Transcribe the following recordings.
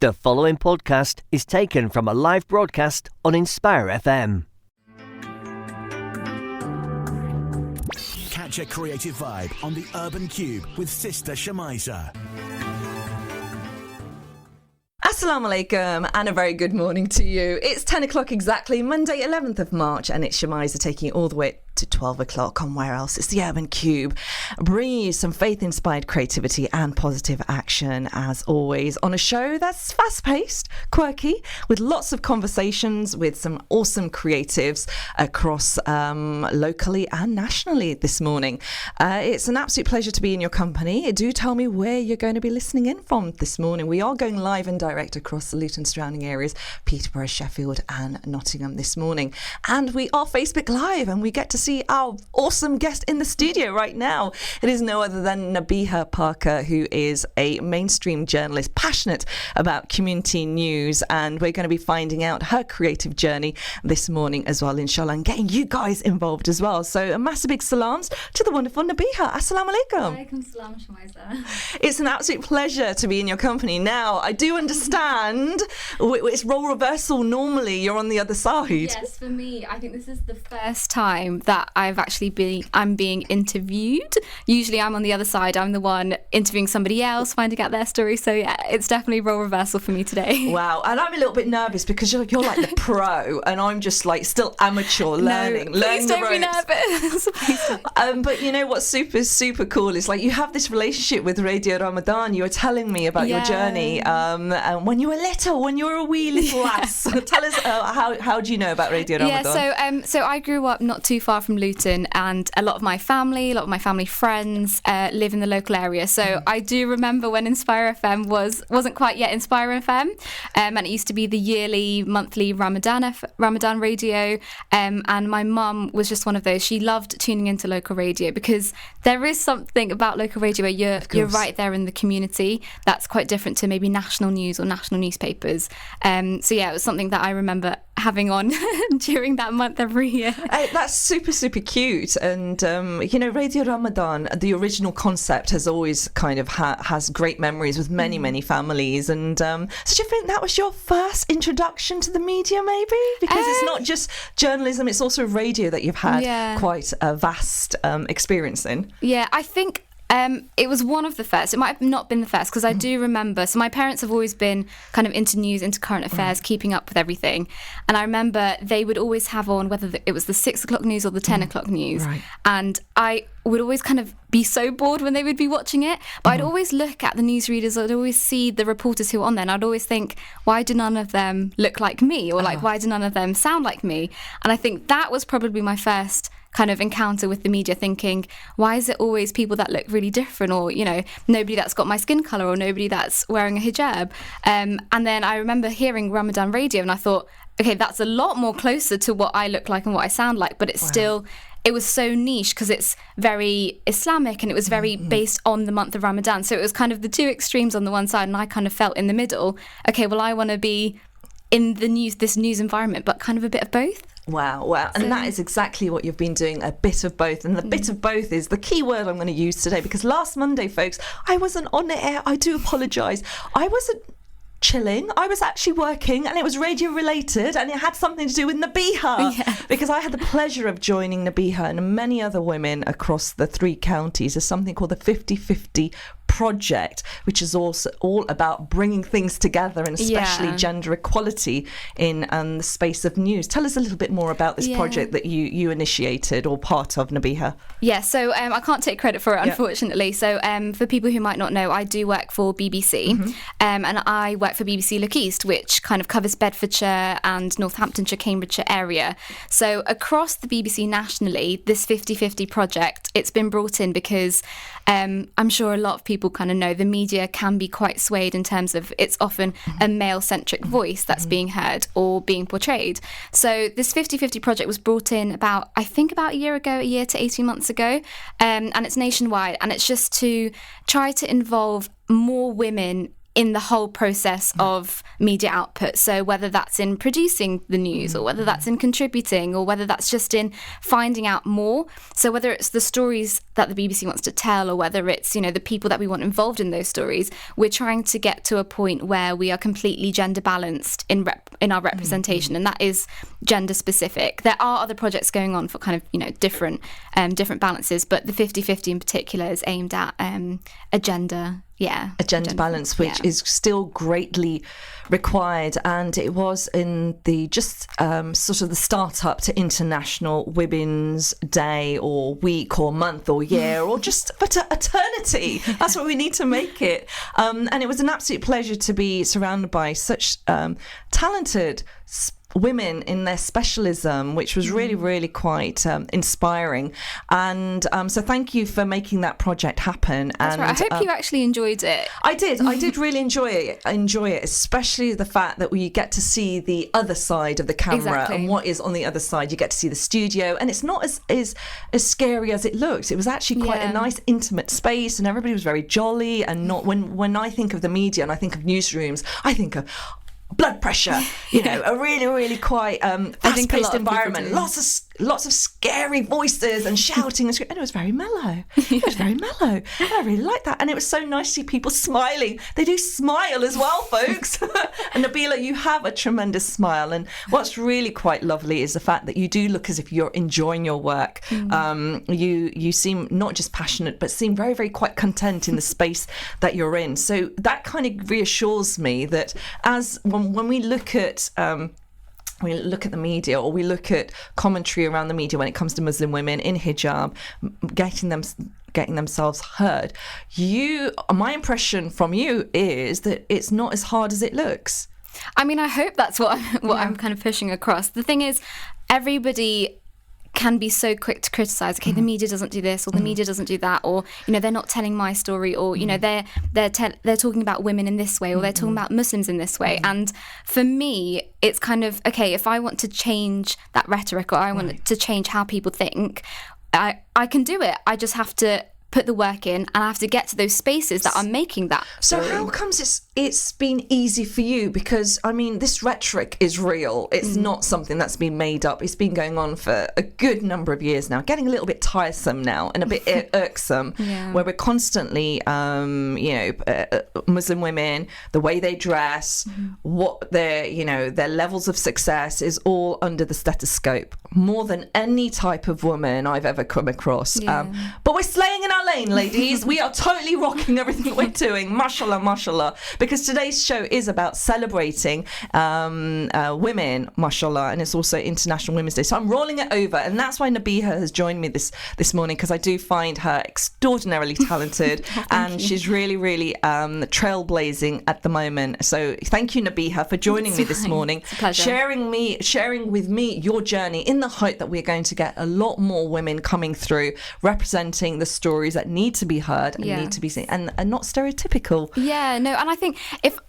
The following podcast is taken from a live broadcast on Inspire FM. Catch a creative vibe on the Urban Kube with sister Shemiza. Assalamu alaikum and a very good morning to you. It's 10 o'clock exactly, Monday 11th of March, and it's Shemiza taking you all the way to 12 o'clock on Where Else? It's the Urban Kube, bringing you some faith-inspired creativity and positive action, as always, on a show that's fast-paced, quirky, with lots of conversations with some awesome creatives across locally and nationally this morning. It's an absolute pleasure to be in your company. Do tell me where you're going to be listening in from this morning. We are going live and direct across the Luton surrounding areas, Peterborough, Sheffield and Nottingham this morning. And we are Facebook Live, and we get to see our awesome guest in the studio right now. It is no other than Nabihah Parkar, who is a mainstream journalist passionate about community news, and we're going to be finding out her creative journey this morning as well, inshallah, and getting you guys involved as well. So a massive big salams to the wonderful Nabihah. Assalamu alaikum. Alaikum salam, Shemiza. It's an absolute pleasure to be in your company. Now, I do understand it's role reversal. Normally you're on the other side. Yes, for me, I think this is the first time that I'm being interviewed. Usually I'm on the other side. I'm the one interviewing somebody else, finding out their story. So yeah, it's definitely role reversal for me today. Wow. And I'm a little bit nervous because you're like the pro and I'm just like still amateur learning. Please the don't ropes. be nervous. Please don't. But you know what's super cool is like you have this relationship with Radio Ramadan. You were telling me about your journey and when you were little, when you were a wee little lass. Tell us how do you know about Radio Ramadan? Yeah, so I grew up not too far from Luton, and a lot of my family friends live in the local area. So I do remember when Inspire FM wasn't quite yet Inspire FM, and it used to be the yearly, monthly Ramadan radio. And my mum was just one of those. She loved tuning into local radio because there is something about local radio where you're right there in the community. That's quite different to maybe national news or national newspapers. So yeah, it was something that I remember having on during that month every year. That's super cute. And Radio Ramadan, the original concept, has always kind of has great memories with many families. And so do you think that was your first introduction to the media, maybe? Because it's not just journalism, it's also radio that you've had quite a vast experience in. Yeah, I think it was one of the first. It might have not been the first, because I do remember, so my parents have always been kind of into news, into current affairs, keeping up with everything. And I remember they would always have on whether it was the 6 o'clock news or the 10 o'clock news. Right. And I would always kind of be so bored when they would be watching it. But I'd always look at the newsreaders, I'd always see the reporters who were on there, and I'd always think, why do none of them look like me? Or like, why do none of them sound like me? And I think that was probably my first kind of encounter with the media, thinking, why is it always people that look really different, or nobody that's got my skin colour, or nobody that's wearing a hijab? And then I remember hearing Ramadan radio, and I thought, okay, that's a lot more closer to what I look like and what I sound like, but it's still, it was so niche because it's very Islamic and it was very based on the month of Ramadan. So it was kind of the two extremes on the one side, and I kind of felt in the middle. Okay, well, I want to be in this news environment, but kind of a bit of both. Wow. And that is exactly what you've been doing, a bit of both. And the bit of both is the key word I'm going to use today, because last Monday, folks, I wasn't on air. I do apologise. I wasn't chilling. I was actually working, and it was radio related, and it had something to do with Nabihah, because I had the pleasure of joining Nabihah and many other women across the 3 counties as something called the 50-50 project, which is also all about bringing things together, and especially gender equality in the space of news. Tell us a little bit more about this project that you initiated or part of, Nabihah. Yeah, so I can't take credit for it, unfortunately. So for people who might not know, I do work for BBC, and I work for BBC Look East, which kind of covers Bedfordshire and Northamptonshire, Cambridgeshire area. So across the BBC nationally, this 50-50 project, it's been brought in because I'm sure a lot of people kind of know the media can be quite swayed in terms of it's often a male-centric voice that's being heard or being portrayed. So this 50-50 project was brought in about a year to 18 months ago, and it's nationwide, and it's just to try to involve more women in the whole process of media output. So whether that's in producing the news, or whether that's in contributing, or whether that's just in finding out more. So whether it's the stories that the BBC wants to tell, or whether it's, you know, the people that we want involved in those stories, we're trying to get to a point where we are completely gender balanced in our representation, and that is gender specific. There are other projects going on for kind of, you know, different balances, but the 50-50 in particular is aimed at a gender balance, which is still greatly required. And it was in the sort of the start up to International Women's Day or week or month or year or just for eternity. That's what we need to make it. And it was an absolute pleasure to be surrounded by such talented women in their specialism, which was really, really quite inspiring. And so thank you for making that project happen. That's right. I hope you actually enjoyed it. I did really enjoy it, especially the fact that we get to see the other side of the camera and what is on the other side. You get to see the studio, and it's not as scary as it looks. It was actually quite a nice, intimate space, and everybody was very jolly. And not when I think of the media and I think of newsrooms, I think of blood pressure, you know, a really, really quite fast-paced environment. Lots of scary voices and shouting and it was very mellow. It was very mellow. And I really liked that. And it was so nice to see people smiling. They do smile as well, folks. And Nabihah, you have a tremendous smile. And what's really quite lovely is the fact that you do look as if you're enjoying your work. You seem not just passionate, but seem very, very quite content in the space that you're in. So that kind of reassures me that when we look at the media, or we look at commentary around the media when it comes to Muslim women in hijab getting themselves heard, my impression from you is that it's not as hard as it looks. I mean, I hope that's what I'm kind of pushing across. The thing is, everybody can be so quick to criticize. Okay, the media doesn't do this, or the media doesn't do that, or, you know, they're not telling my story, or, you know, they're talking about women in this way, or they're talking about Muslims in this way. And for me, it's kind of, okay, if I want to change that rhetoric, or I want to change how people think, I can do it. I just have to put the work in, and I have to get to those spaces that are making that. So how comes it's been easy for you? Because, I mean, this rhetoric is real. It's not something that's been made up. It's been going on for a good number of years now, getting a little bit tiresome now and a bit irksome, where we're constantly, Muslim women, the way they dress, what their levels of success is all under the stethoscope, more than any type of woman I've ever come across. But we're slaying in our lane, ladies. We are totally rocking everything we're doing. Mashallah, mashallah. Because today's show is about celebrating women, mashallah, and it's also International Women's Day. So I'm rolling it over, and that's why Nabihah has joined me this morning, because I do find her extraordinarily talented, and she's really, really trailblazing at the moment. So thank you, Nabihah, for joining me this morning, it's a pleasure. sharing with me your journey, in the hope that we're going to get a lot more women coming through, representing the stories that need to be heard and need to be seen, and not stereotypical. And I think if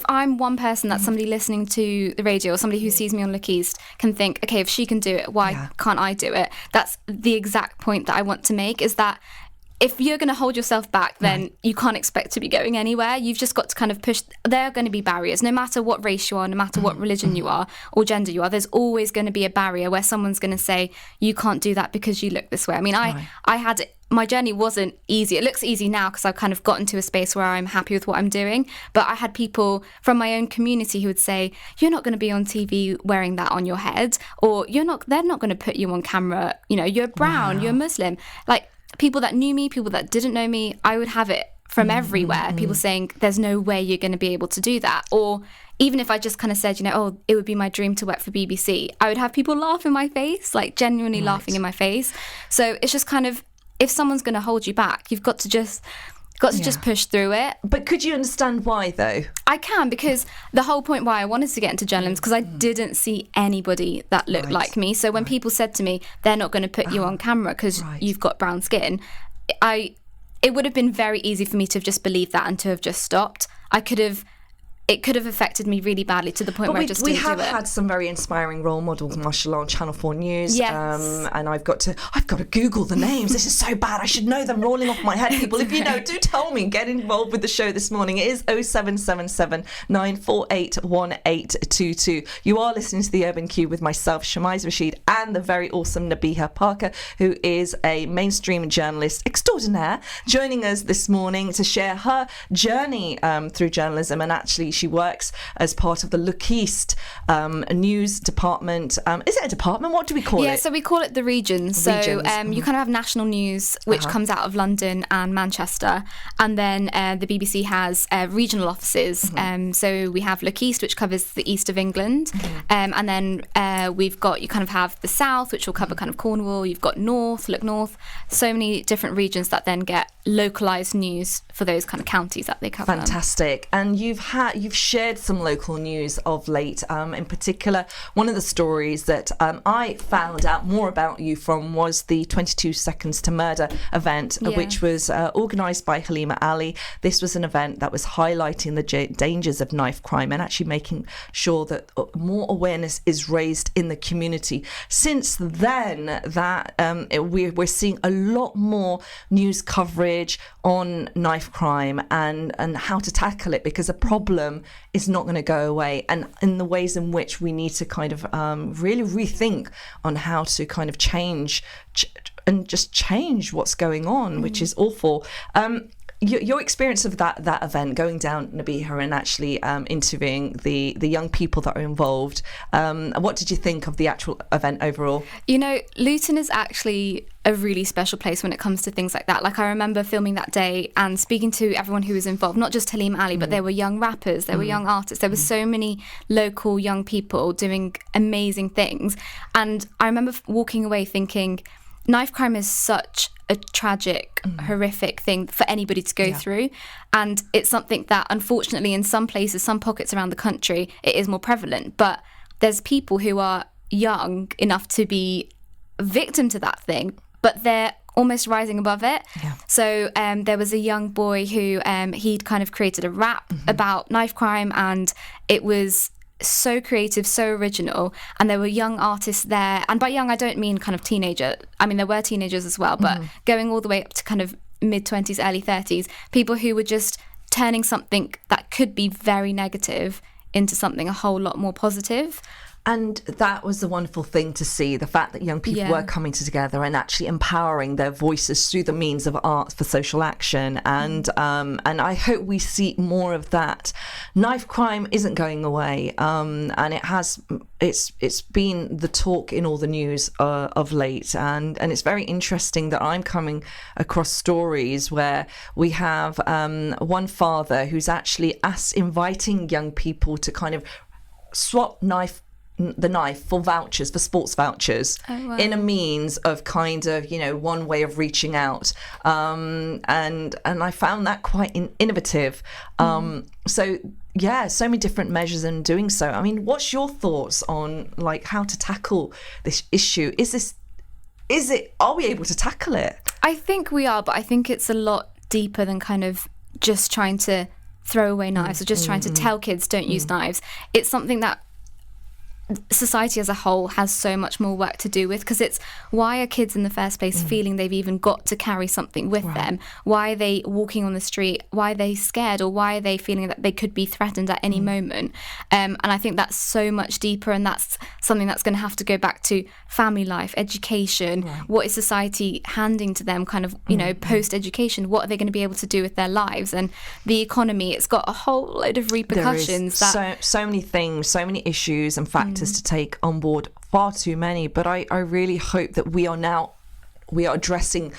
I'm one person that somebody listening to the radio, or somebody who sees me on Look East can think, okay, if she can do it, why can't I do it? That's the exact point that I want to make, is that if you're going to hold yourself back, then you can't expect to be going anywhere. You've just got to kind of push. There are going to be barriers, no matter what race you are, no matter what religion you are or gender you are. There's always going to be a barrier where someone's going to say, you can't do that because you look this way. I mean, I had my journey wasn't easy. It looks easy now because I've kind of gotten to a space where I'm happy with what I'm doing. But I had people from my own community who would say, you're not going to be on TV wearing that on your head, or they're not going to put you on camera. You know, you're brown, you're Muslim. Like, people that knew me, people that didn't know me, I would have it from everywhere. People saying, there's no way you're going to be able to do that. Or even if I just kind of said, it would be my dream to work for BBC, I would have people laugh in my face, like genuinely laughing in my face. So it's just kind of, if someone's going to hold you back, you've got to just push through it. But could you understand why, though? I can, because the whole point why I wanted to get into journalism, because I didn't see anybody that looked like me. So when people said to me, they're not going to put you on camera because you've got brown skin, it would have been very easy for me to have just believed that and to have just stopped. I could have it could have affected me really badly to the point where I just didn't do it. We have had some very inspiring role models, mashallah, on Channel 4 News. Yes. And I've got to Google the names. This is so bad. I should know them rolling off my head. People, if you know, do tell me. Get involved with the show this morning. It is 0777 948 1822. You are listening to the Urban Kube with myself, Shemiza Rashid, and the very awesome Nabihah Parkar, who is a mainstream journalist extraordinaire, joining us this morning to share her journey through journalism. And actually, she works as part of the Look East news department. Is it a department? What do we call it? Yeah, so we call it the regions. So you kind of have national news, which comes out of London and Manchester. And then the BBC has regional offices. So we have Look East, which covers the east of England. And then we've got, you kind of have the south, which will cover kind of Cornwall. You've got north, Look North. So many different regions that then get localised news for those kind of counties that they cover. Fantastic. And you've shared some local news of late. In particular, one of the stories that I found out more about you from was the 22 Seconds to Murder event, which was organised by Halima Ali. This was an event that was highlighting the dangers of knife crime and actually making sure that more awareness is raised in the community. Since then, we're seeing a lot more news coverage on knife crime and how to tackle it, because the problem is not going to go away, and in the ways in which we need to kind of really rethink on how to kind of change what's going on, which is awful. Your experience of that event, going down, Nabihah, and actually interviewing the young people that are involved, what did you think of the actual event overall? You know, Luton is actually a really special place when it comes to things like that. Like, I remember filming that day and speaking to everyone who was involved, not just Halima Ali, but there were young rappers, there were young artists, there were so many local young people doing amazing things. And I remember walking away thinking, knife crime is such a tragic, horrific thing for anybody to go through. And it's something that, unfortunately, in some places, some pockets around the country, it is more prevalent. But there's people who are young enough to be victim to that thing, but they're almost rising above it. So there was a young boy who he'd kind of created a rap about knife crime, and it was so creative, so original, and there were young artists there. And by young, I don't mean kind of teenager. I mean, there were teenagers as well, but going all the way up to kind of mid-20s, early 30s, people who were just turning something that could be very negative into something a whole lot more positive. And that was the wonderful thing to see, the fact that young people were coming together and actually empowering their voices through the means of art for social action. And I hope we see more of that. Knife crime isn't going away, and it's been the talk in all the news of late. And it's very interesting that I'm coming across stories where we have one father who's actually inviting young people to kind of swap the knife for vouchers, for sports vouchers, in a means of kind of, you know, one way of reaching out. And I found that quite innovative. So many different measures in doing so. I mean, what's your thoughts on like how to tackle this issue? Are we able to tackle it? I think we are, but I think it's a lot deeper than kind of just trying to throw away knives or just trying to tell kids don't use knives. It's something that society as a whole has so much more work to do with, because it's why are kids in the first place feeling they've even got to carry something with them? Why are they walking on the street? Why are they scared, or why are they feeling that they could be threatened at any moment? And I think that's so much deeper, and that's something that's going to have to go back to family life, education. What is society handing to them kind of, you know, post-education? What are they going to be able to do with their lives? And the economy, it's got a whole load of repercussions. There is so many things, so many issues and factors to take on board, far too many. But I really hope that we are addressing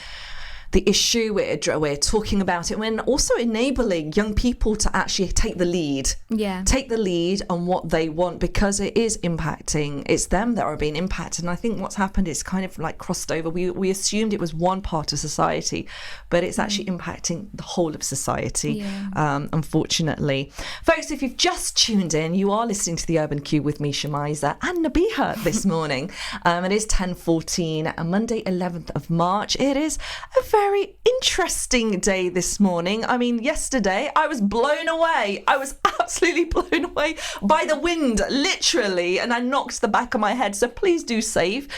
the issue, we're talking about it, and also enabling young people to actually take the lead on what they want, because it is impacting, it's them that are being impacted. And I think what's happened is kind of like crossed over. We assumed it was one part of society, but it's actually impacting the whole of society, unfortunately. Folks, if you've just tuned in, you are listening to the Urban Kube with me, Shemiza, and Nabihah this morning. It is 10:14, Monday 11th of March. It is a very interesting day this morning. I mean, yesterday I was blown away. I was absolutely blown away by the wind, literally, and I knocked the back of my head. So please do stay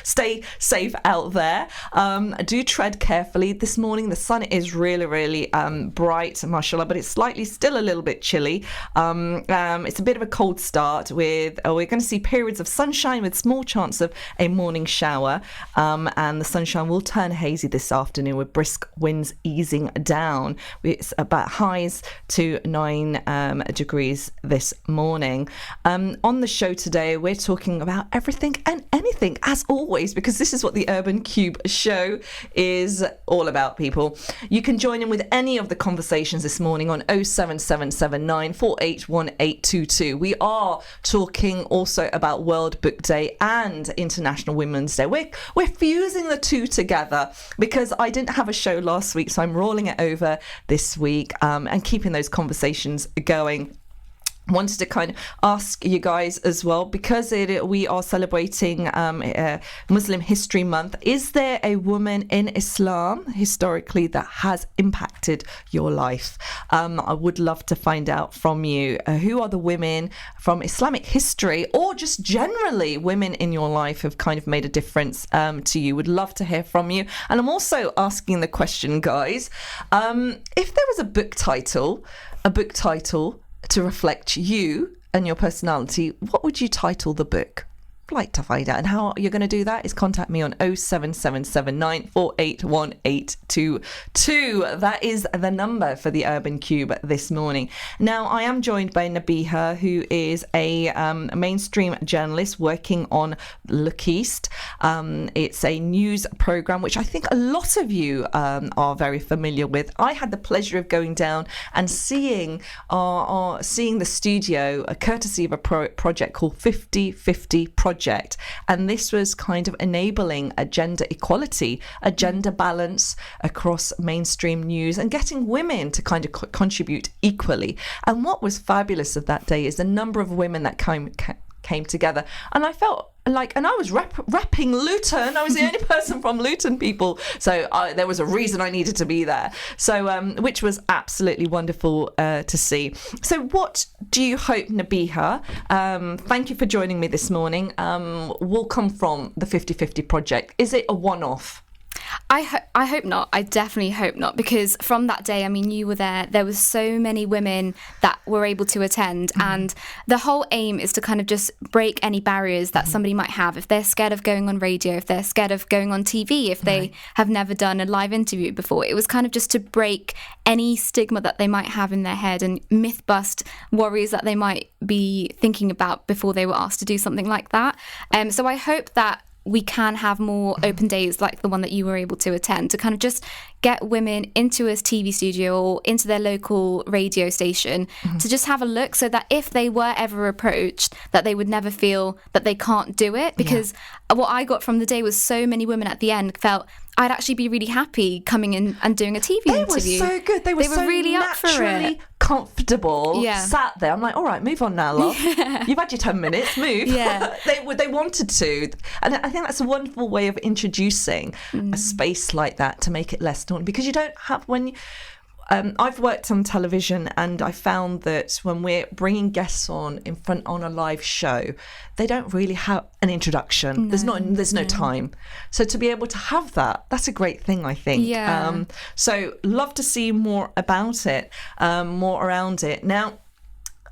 safe out there. Do tread carefully. This morning the sun is really bright, mashallah, but it's still a little bit chilly. It's a bit of a cold start with, we're going to see periods of sunshine with small chance of a morning shower, and the sunshine will turn hazy this afternoon with brisk winds easing down. It's about highs to 9 degrees this morning. On the show today, we're talking about everything and anything, as always, because this is what the Urban Kube show is all about, people. You can join in with any of the conversations this morning on 07779 481822. We are talking also about World Book Day and International Women's Day. We're fusing the two together because I didn't have a show last week, so I'm rolling it over this week and keeping those conversations going. Wanted to kind of ask you guys as well, because we are celebrating Muslim History Month. Is there a woman in Islam historically that has impacted your life? I would love to find out from you. Who are the women from Islamic history, or just generally women in your life who've kind of made a difference to you? Would love to hear from you. And I'm also asking the question, guys, if there was a book title to reflect you and your personality, what would you title the book? I'd like to find out. And how you're going to do that is contact me on 07779 481822. That is the number for the Urban Kube this morning. Now, I am joined by Nabihah, who is a mainstream journalist working on Look East. It's a news program which I think a lot of you are very familiar with. I had the pleasure of going down and seeing the studio, courtesy of a project called 50/50 Project. And this was kind of enabling a gender equality, a gender balance across mainstream news, and getting women to kind of contribute equally. And what was fabulous of that day is the number of women that came together. And I felt like, and I was repping Luton. I was the only person from Luton, people. So there was a reason I needed to be there. So, which was absolutely wonderful to see. So what do you hope, Nabihah, thank you for joining me this morning, will come from the 50/50 Project? Is it a one-off? I hope not. I definitely hope not, because from that day, I mean, you were there. There was so many women that were able to attend, and the whole aim is to kind of just break any barriers that somebody might have. If they're scared of going on radio, if they're scared of going on TV, if they have never done a live interview before, it was kind of just to break any stigma that they might have in their head and myth bust worries that they might be thinking about before they were asked to do something like that. So I hope that we can have more open days like the one that you were able to attend, to kind of just get women into a TV studio or into their local radio station to just have a look, so that if they were ever approached, that they would never feel that they can't do it. Because what I got from the day was so many women at the end felt, I'd actually be really happy coming in and doing a TV interview. They were so good. They were so really up for it. Comfortable. Sat there. I'm like, all right, move on now, love. You've had your 10 minutes. Move. They wanted to, and I think that's a wonderful way of introducing a space like that, to make it less daunting, because you don't have I've worked on television, and I found that when we're bringing guests on a live show, they don't really have an introduction. There's no time. So to be able to have that's a great thing, I think. So love to see more about it, more around it. Now,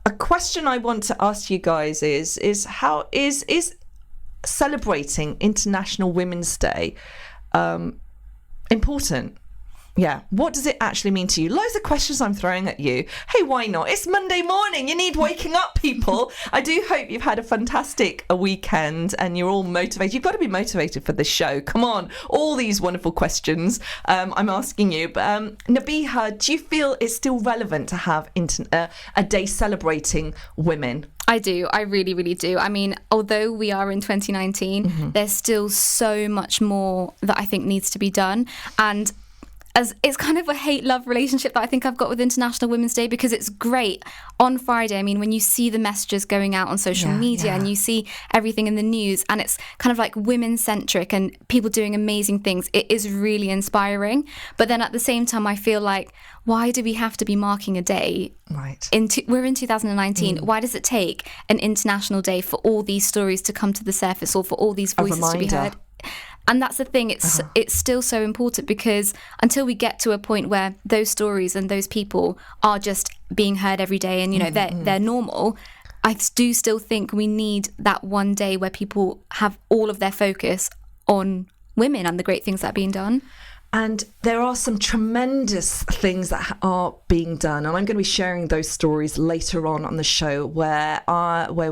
a question I want to ask you guys is how is celebrating International Women's Day important? Yeah. What does it actually mean to you? Loads of questions I'm throwing at you. Hey, why not? It's Monday morning. You need waking up, people. I do hope you've had a fantastic weekend and you're all motivated. You've got to be motivated for this show. Come on. All these wonderful questions I'm asking you. But Nabihah, do you feel it's still relevant to have a day celebrating women? I do. I really, really do. I mean, although we are in 2019, there's still so much more that I think needs to be done. And as it's kind of a hate-love relationship that I think I've got with International Women's Day, because it's great on Friday. I mean, when you see the messages going out on social media and you see everything in the news, and it's kind of like women-centric and people doing amazing things, it is really inspiring. But then at the same time, I feel like, why do we have to be marking a day? Right. We're in 2019. Why does it take an international day for all these stories to come to the surface, or for all these voices to be heard? And that's the thing, it's still so important, because until we get to a point where those stories and those people are just being heard every day and, you know, they're normal, I do still think we need that one day where people have all of their focus on women and the great things that are being done. And there are some tremendous things that are being done, and I'm going to be sharing those stories later on the show, where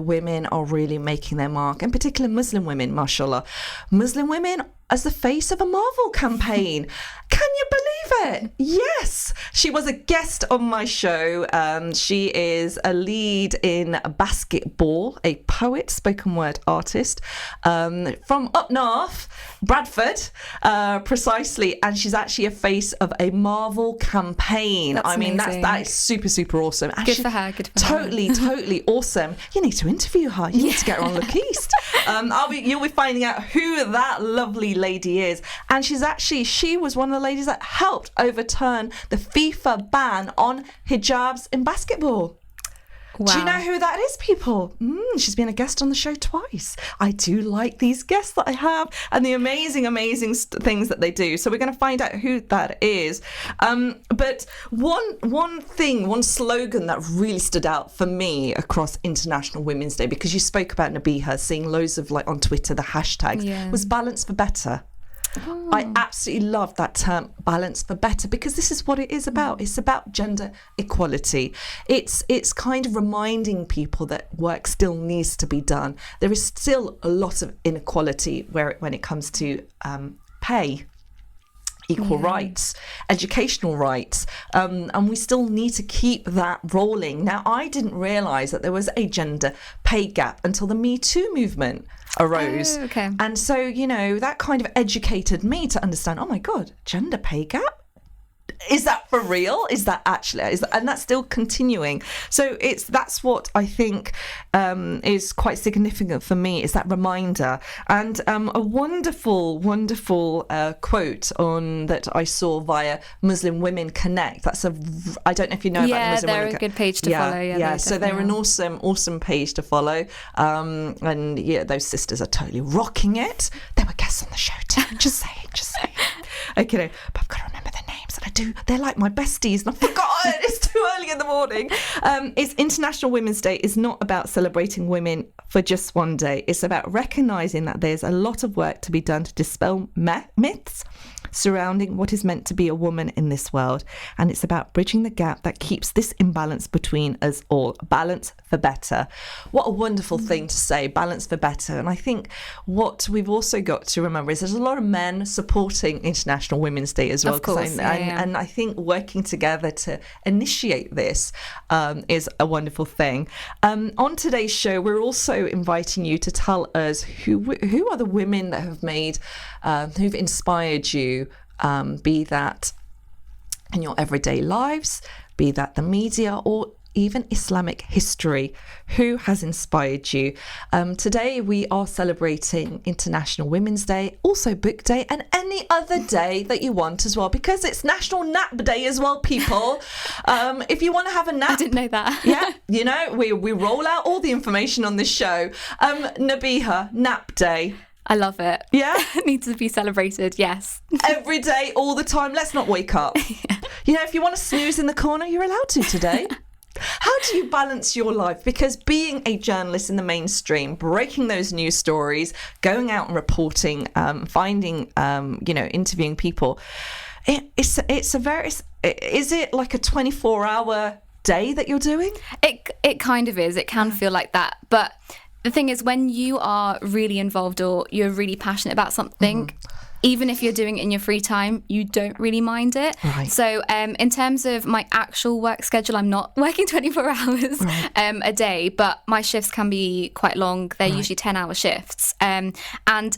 women are really making their mark, in particular Muslim women, mashallah. Muslim women as the face of a Marvel campaign. Can you believe it? Yes. She was a guest on my show. She is a lead in basketball, a poet, spoken word artist from up north, Bradford, precisely. And she's actually a face of a Marvel campain. That's amazing. That is super, super awesome. Good for her. Totally awesome. You need to interview her. You need to get her on Look East. You'll be finding out who that lovely lady is. And she was one of the ladies that helped overturn the FIFA ban on hijabs in basketball. Wow. Do you know who that is, people? She's been a guest on the show twice. I do like these guests that I have and the amazing things that they do. So we're going to find out who that is. But one slogan that really stood out for me across International Women's Day, because you spoke about Nabihah, seeing loads of on Twitter, the hashtags, was balance for better. Oh. I absolutely love that term, balance for better, because this is what it is about. It's about gender equality. It's kind of reminding people that work still needs to be done. There is still a lot of inequality when it comes to pay, equal rights, educational rights, and we still need to keep that rolling. Now, I didn't realise that there was a gender pay gap until the Me Too movement arose. Oh, okay. And so, that kind of educated me to understand, oh my God, gender pay gap? Is that for real? Is that actually, and that's still continuing. So that's what I think is quite significant for me, is that reminder. And a wonderful quote that I saw via Muslim Women Connect. I don't know if you know about Muslim Women. Yeah, they're a good page to follow. Yeah, so they're an awesome page to follow. And yeah, those sisters are totally rocking it. They were guests on the show too. Just saying. Okay, but I've got to remember their names, and I do. They're like my besties, and I've forgotten. It's too early in the morning. It's International Women's Day is not about celebrating women for just one day. It's about recognising that there's a lot of work to be done to dispel myths surrounding what is meant to be a woman in this world. And it's about bridging the gap that keeps this imbalance between us all. Balance for better. What a wonderful thing to say, balance for better. And I think what we've also got to remember is there's a lot of men supporting International Women's Day as well. Of course, and I think working together to initiate this is a wonderful thing. On today's show, we're also inviting you to tell us who are the women that have who've inspired you, be that in your everyday lives, be that the media, or even Islamic history. Who has inspired you? Today we are celebrating International Women's Day, also Book Day, and any other day that you want as well, because it's National Nap Day as well, people. If you want to have a nap, I didn't know that. Yeah, we roll out all the information on this show. Nabihah, Nap Day. I love it. Yeah? It needs to be celebrated, yes. Every day, all the time. Let's not wake up. Yeah. If you want to snooze in the corner, you're allowed to today. How do you balance your life? Because being a journalist in the mainstream, breaking those news stories, going out and reporting, finding, interviewing people, is it like a 24-hour day that you're doing? It kind of is. It can feel like that. But the thing is, when you are really involved or you're really passionate about something, even if you're doing it in your free time, you don't really mind it. Right. So in terms of my actual work schedule, I'm not working 24 hours a day, but my shifts can be quite long. They're usually 10-hour shifts. And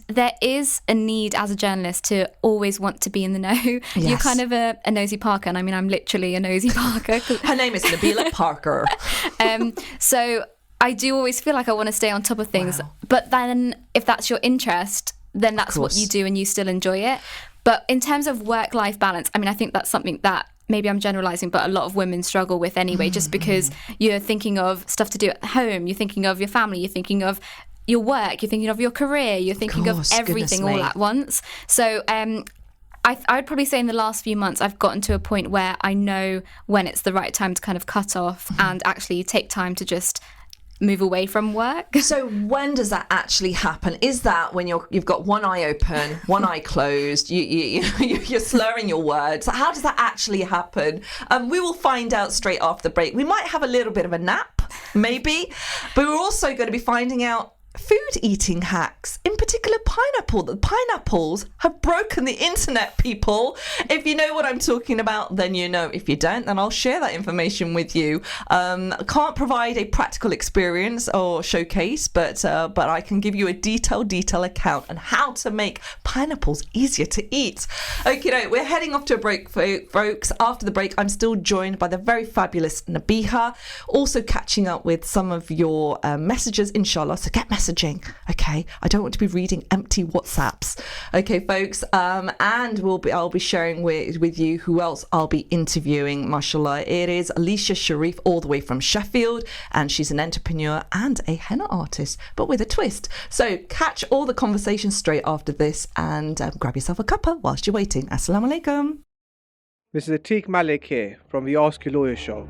there is a need as a journalist to always want to be in the know. Yes. You're kind of a nosy Parker, and I mean, I'm literally a nosy Parker. Her name is Nabihah Parkar. So I do always feel like I want to stay on top of things. Wow. But then if that's your interest, then that's what you do and you still enjoy it. But in terms of work-life balance, I mean, I think that's something that maybe I'm generalising, but a lot of women struggle with anyway, just because you're thinking of stuff to do at home, you're thinking of your family, you're thinking of your work, you're thinking of your career, you're thinking of everything all at once. So I would probably say in the last few months, I've gotten to a point where I know when it's the right time to kind of cut off and actually take time to just move away from work. So when does that actually happen? Is that when you've got one eye open, one eye closed, you're slurring your words? How does that actually happen? We will find out straight after the break. We might have a little bit of a nap, maybe, but we're also going to be finding out food eating hacks, in particular pineapple. The pineapples have broken the internet, people. If you know what I'm talking about, then you know. If you don't, then I'll share that information with you. I can't provide a practical experience or showcase, but I can give you a detailed account on how to make pineapples easier to eat. Okay, we're heading off to a break, folks. After the break, I'm still joined by the very fabulous Nabihah, also catching up with some of your messages, inshallah. So get messaging, okay? I don't want to be reading empty WhatsApps, okay, folks? And I'll be sharing with you who else I'll be interviewing. Mashallah, it is Lisha Sharif, all the way from Sheffield, and she's an entrepreneur and a henna artist, but with a twist. So catch all the conversations straight after this, and grab yourself a cuppa whilst you're waiting. Assalamu alaikum. This is Atiq Malik here from the Ask Your Lawyer show.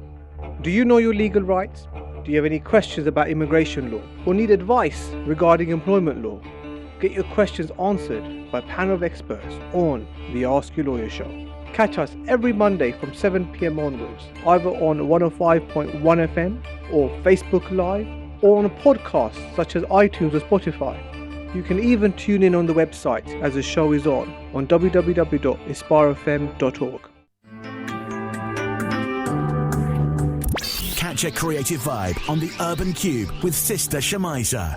Do you know your legal rights? Do you have any questions about immigration law or need advice regarding employment law? Get your questions answered by a panel of experts on the Ask Your Lawyer show. Catch us every Monday from 7 p.m. onwards, either on 105.1 FM or Facebook Live, or on a podcast such as iTunes or Spotify. You can even tune in on the website as the show is on www.inspirefm.org. Catch a creative vibe on the Urban Kube with Sister Shemiza.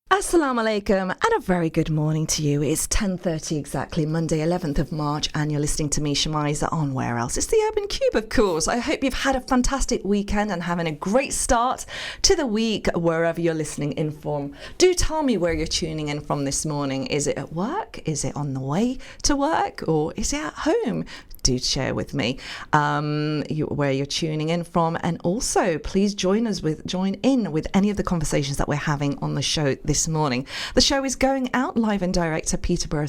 Assalamu alaikum and a very good morning to you. It's 10:30 exactly, Monday 11th of March, and you're listening to me, Shemiza, on Where Else? It's the Urban Kube, of course. I hope you've had a fantastic weekend and having a great start to the week wherever you're listening in from. Do tell me where you're tuning in from this morning. Is it at work? Is it on the way to work? Or is it at home? Do share with me where you're tuning in from, and also please join in with any of the conversations that we're having on the show this morning. The show is going out live and direct to Peterborough,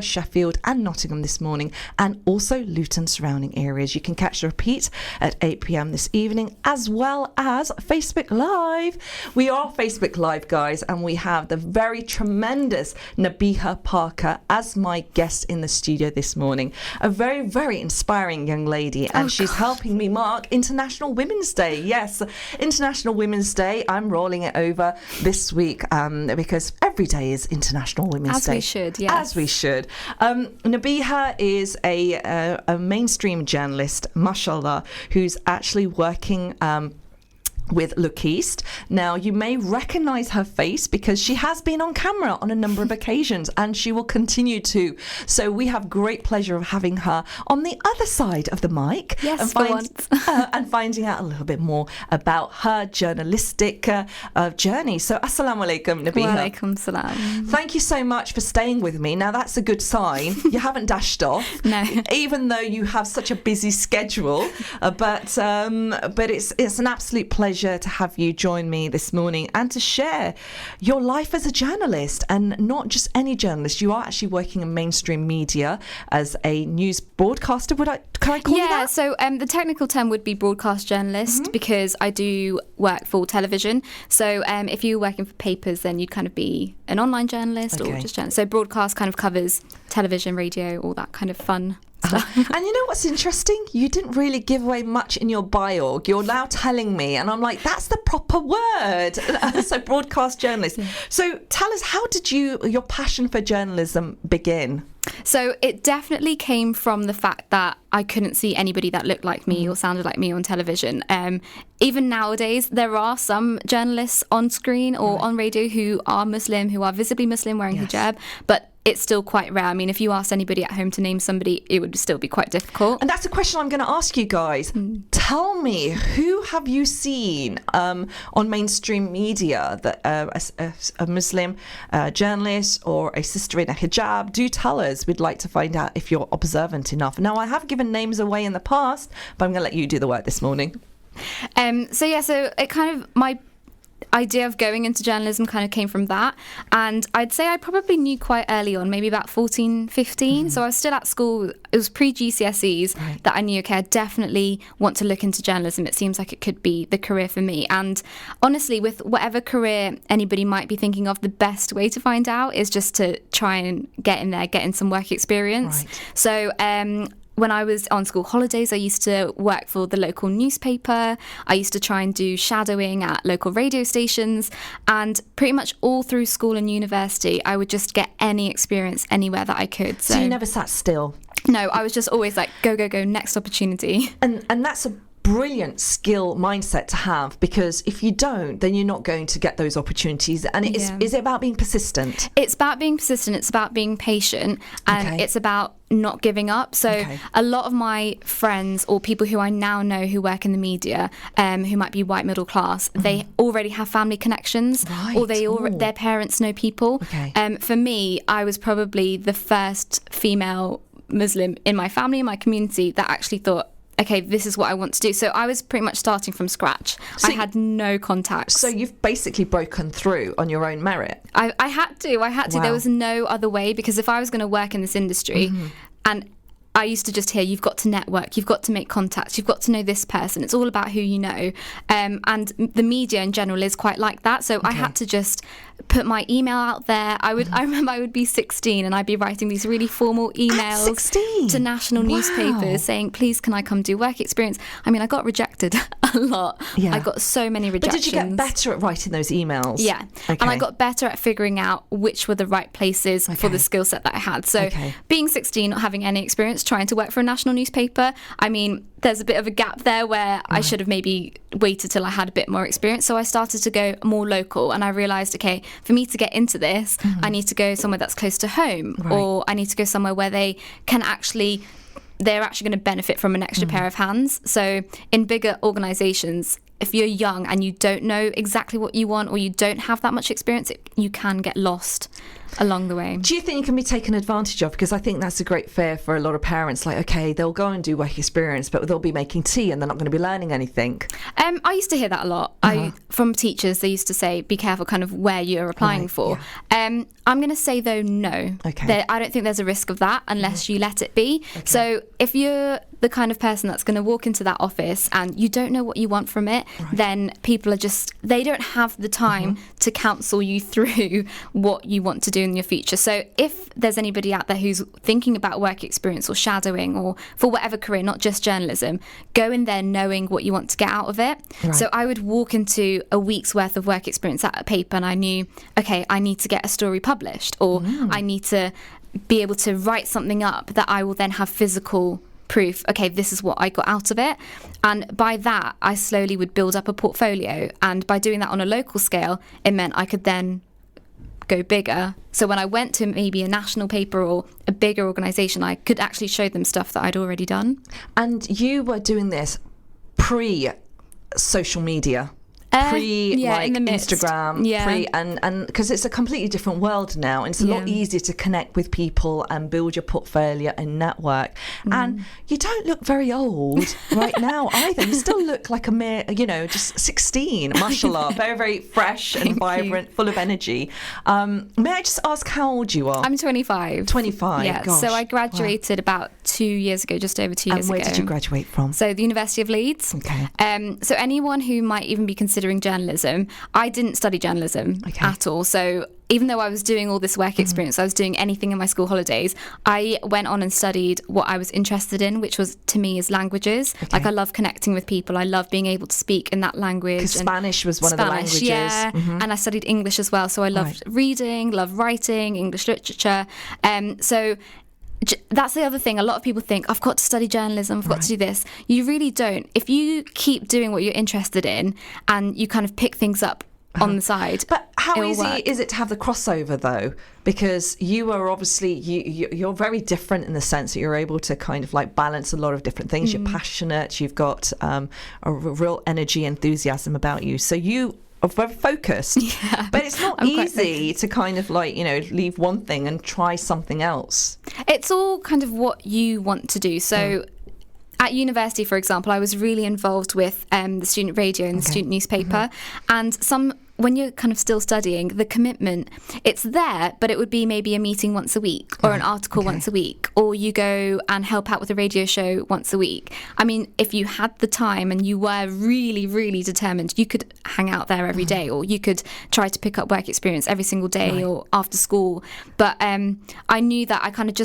Sheffield and Nottingham this morning, and also Luton surrounding areas. You can catch the repeat at 8 p.m. this evening, as well as Facebook Live. We are Facebook Live, guys, and we have the very tremendous Nabihah Parkar as my guest in the studio this morning. A very, very inspiring young lady, and she's helping me mark International Women's Day. Yes, International Women's Day. I'm rolling it over this week because every day is International Women's Day. As we should, yes. As we should. Nabihah is a mainstream journalist, mashallah, who's actually working with Look East. Now, you may recognise her face because she has been on camera on a number of occasions, and she will continue to. So we have great pleasure of having her on the other side of the mic, yes, and, and finding out a little bit more about her journalistic journey. So, assalamu alaikum, Nabihah. Wa alaikum salam. Thank you so much for staying with me. Now, that's a good sign. You haven't dashed off, no, even though you have such a busy schedule. But it's an absolute pleasure to have you join me this morning and to share your life as a journalist, and not just any journalist. You are actually working in mainstream media as a news broadcaster. Can I call you that? Yeah, so the technical term would be broadcast journalist, because I do work for television. So if you're working for papers, then you'd kind of be an online journalist or just journalist. So broadcast kind of covers television, radio, all that kind of fun stuff. And you know what's interesting? You didn't really give away much in your bio. You're now telling me, and I'm like, that's the proper word. So broadcast journalist. So tell us, how did your passion for journalism begin? So it definitely came from the fact that I couldn't see anybody that looked like me or sounded like me on television. Even nowadays, there are some journalists on screen or on radio who are Muslim, who are visibly Muslim wearing hijab, but it's still quite rare. I mean, if you asked anybody at home to name somebody, it would still be quite difficult. And that's a question I'm going to ask you guys. Tell me, who have you seen on mainstream media that a Muslim journalist or a sister in a hijab? Do tell us. We'd like to find out if you're observant enough. Now, I have given names away in the past, but I'm going to let you do the work this morning. So it kind of, my idea of going into journalism kind of came from that, and I'd say I probably knew quite early on, maybe about 14, 15, so I was still at school. It was pre-GCSEs that I knew, okay, I definitely want to look into journalism. It seems like it could be the career for me. And honestly, with whatever career anybody might be thinking of, the best way to find out is just to try and get in there, get in some work experience. So when I was on school holidays, I used to work for the local newspaper. I used to try and do shadowing at local radio stations. And pretty much all through school and university, I would just get any experience anywhere that I could. So you never sat still? No, I was just always like, go, go, go, next opportunity. And that's a brilliant skill mindset to have, because if you don't, then you're not going to get those opportunities. And is it about being persistent? It's about being persistent. It's about being patient, and it's about not giving up. So a lot of my friends or people who I now know who work in the media, who might be white middle class, they already have family connections, or their parents know people. For me, I was probably the first female Muslim in my family, in my community, that actually thought, okay, this is what I want to do. So I was pretty much starting from scratch. I had no contacts. So you've basically broken through on your own merit. I had to. Wow. There was no other way, because if I was going to work in this industry, and I used to just hear, you've got to network, you've got to make contacts, you've got to know this person. It's all about who you know. And the media in general is quite like that. So I had to just put my email out there. I remember I would be 16 and I'd be writing these really formal emails to national newspapers saying, please, can I come do work experience? I mean, I got rejected a lot. I got so many rejections. But did you get better at writing those emails? Yeah. And I got better at figuring out which were the right places for the skill set that I had. So being 16, not having any experience, trying to work for a national newspaper, I mean, there's a bit of a gap there where I should have maybe waited till I had a bit more experience. So I started to go more local, and I realised, okay, for me to get into this, I need to go somewhere that's close to home, or I need to go somewhere where they're actually going to benefit from an extra pair of hands. So in bigger organisations, if you're young and you don't know exactly what you want, or you don't have that much experience, you can get lost along the way. Do you think you can be taken advantage of? Because I think that's a great fear for a lot of parents. Like, okay, they'll go and do work experience, but they'll be making tea and they're not going to be learning anything. I used to hear that a lot. From teachers, they used to say, be careful kind of where you're applying for. I'm going to say, though, no. I don't think there's a risk of that unless you let it be. So if you're the kind of person that's going to walk into that office and you don't know what you want from it, then people are they don't have the time to counsel you through what you want to do in your future. So if there's anybody out there who's thinking about work experience or shadowing, or for whatever career, not just journalism, go in there knowing what you want to get out of it. So I would walk into a week's worth of work experience at a paper, and I knew, okay, I need to get a story published, or I need to be able to write something up that I will then have physical proof, okay, this is what I got out of it. And by that, I slowly would build up a portfolio. And by doing that on a local scale, it meant I could then go bigger. So when I went to maybe a national paper or a bigger organisation, I could actually show them stuff that I'd already done. And you were doing this pre-social media? Instagram, and because it's a completely different world now, and it's a lot easier to connect with people and build your portfolio and network. And you don't look very old right now either. You still look like a mere, just 16, mashallah, very, very fresh and vibrant, full of energy. May I just ask how old you are? I'm 25. 25, yeah. Gosh. So I graduated about 2 years ago, just over 2 years ago. And where did you graduate from? So the University of Leeds. Okay. So anyone who might even be considering considering journalism, I didn't study journalism at all. So even though I was doing all this work experience, I was doing anything in my school holidays, I went on and studied what I was interested in, which was, to me, is languages. Like, I love connecting with people. I love being able to speak in that language. Because Spanish was one of the languages. Yeah, and I studied English as well. So I loved reading, loved writing, English literature. So that's the other thing. A lot of people think, I've got to study journalism, I've got to do this. You really don't. If you keep doing what you're interested in and you kind of pick things up on the side. But how easy is it to have the crossover, though? Because you are obviously, you're very different in the sense that you're able to kind of like balance a lot of different things. You're passionate, you've got a real energy, enthusiasm about you. So you are very focused. Yeah, but it's not easy to kind of like, leave one thing and try something else. It's all kind of what you want to do. So at university, for example, I was really involved with the student radio and the student newspaper. And when you're kind of still studying, the commitment, it's there, but it would be maybe a meeting once a week or an article once a week, or you go and help out with a radio show once a week. I mean, if you had the time and you were really, really determined, you could hang out there every day, or you could try to pick up work experience every single day or after school. But I knew that I kind of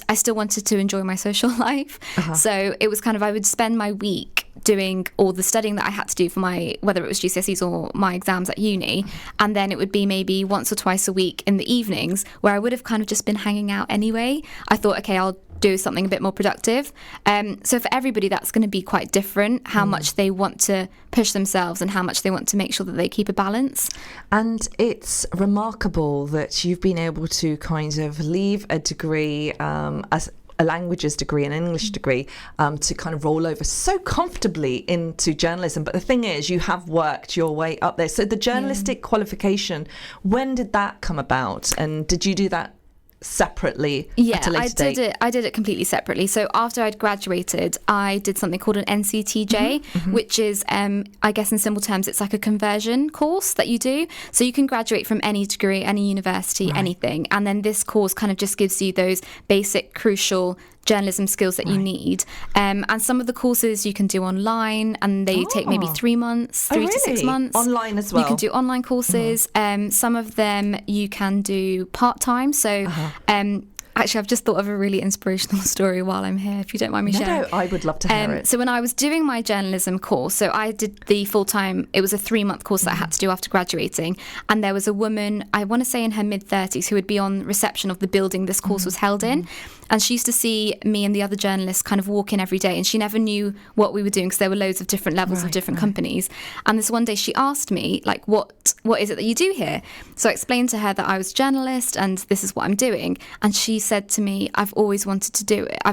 I still wanted to enjoy my social life. So it was kind of, I would spend my week doing all the studying that I had to do for whether it was GCSEs or my exams at uni, and then it would be maybe once or twice a week in the evenings where I would have kind of just been hanging out anyway. I thought, okay, I'll do something a bit more productive. So for everybody, that's going to be quite different, how much they want to push themselves and how much they want to make sure that they keep a balance. And it's remarkable that you've been able to kind of leave a degree as a languages degree, an English degree, to kind of roll over so comfortably into journalism. But the thing is, you have worked your way up there. So the journalistic qualification, when did that come about? And did you do that separately at a later date? I did it completely separately. So after I'd graduated, I did something called an NCTJ, which is, I guess in simple terms, it's like a conversion course that you do. So you can graduate from any degree, any university, anything. And then this course kind of just gives you those basic, crucial journalism skills that you need. And some of the courses you can do online, and they take maybe 3 months, 3 to 6 months. Online as well? You can do online courses. Some of them you can do part-time. So actually, I've just thought of a really inspirational story while I'm here, if you don't mind me sharing. No, I would love to hear it. So when I was doing my journalism course, so I did the full-time, it was a 3-month course that I had to do after graduating. And there was a woman, I want to say in her mid-30s, who would be on reception of the building this course was held in. And she used to see me and the other journalists kind of walk in every day, and she never knew what we were doing because there were loads of different levels of different companies. And this one day she asked me, like, what is it that you do here? So I explained to her that I was a journalist and this is what I'm doing. And she said to me, I've always wanted to do it. I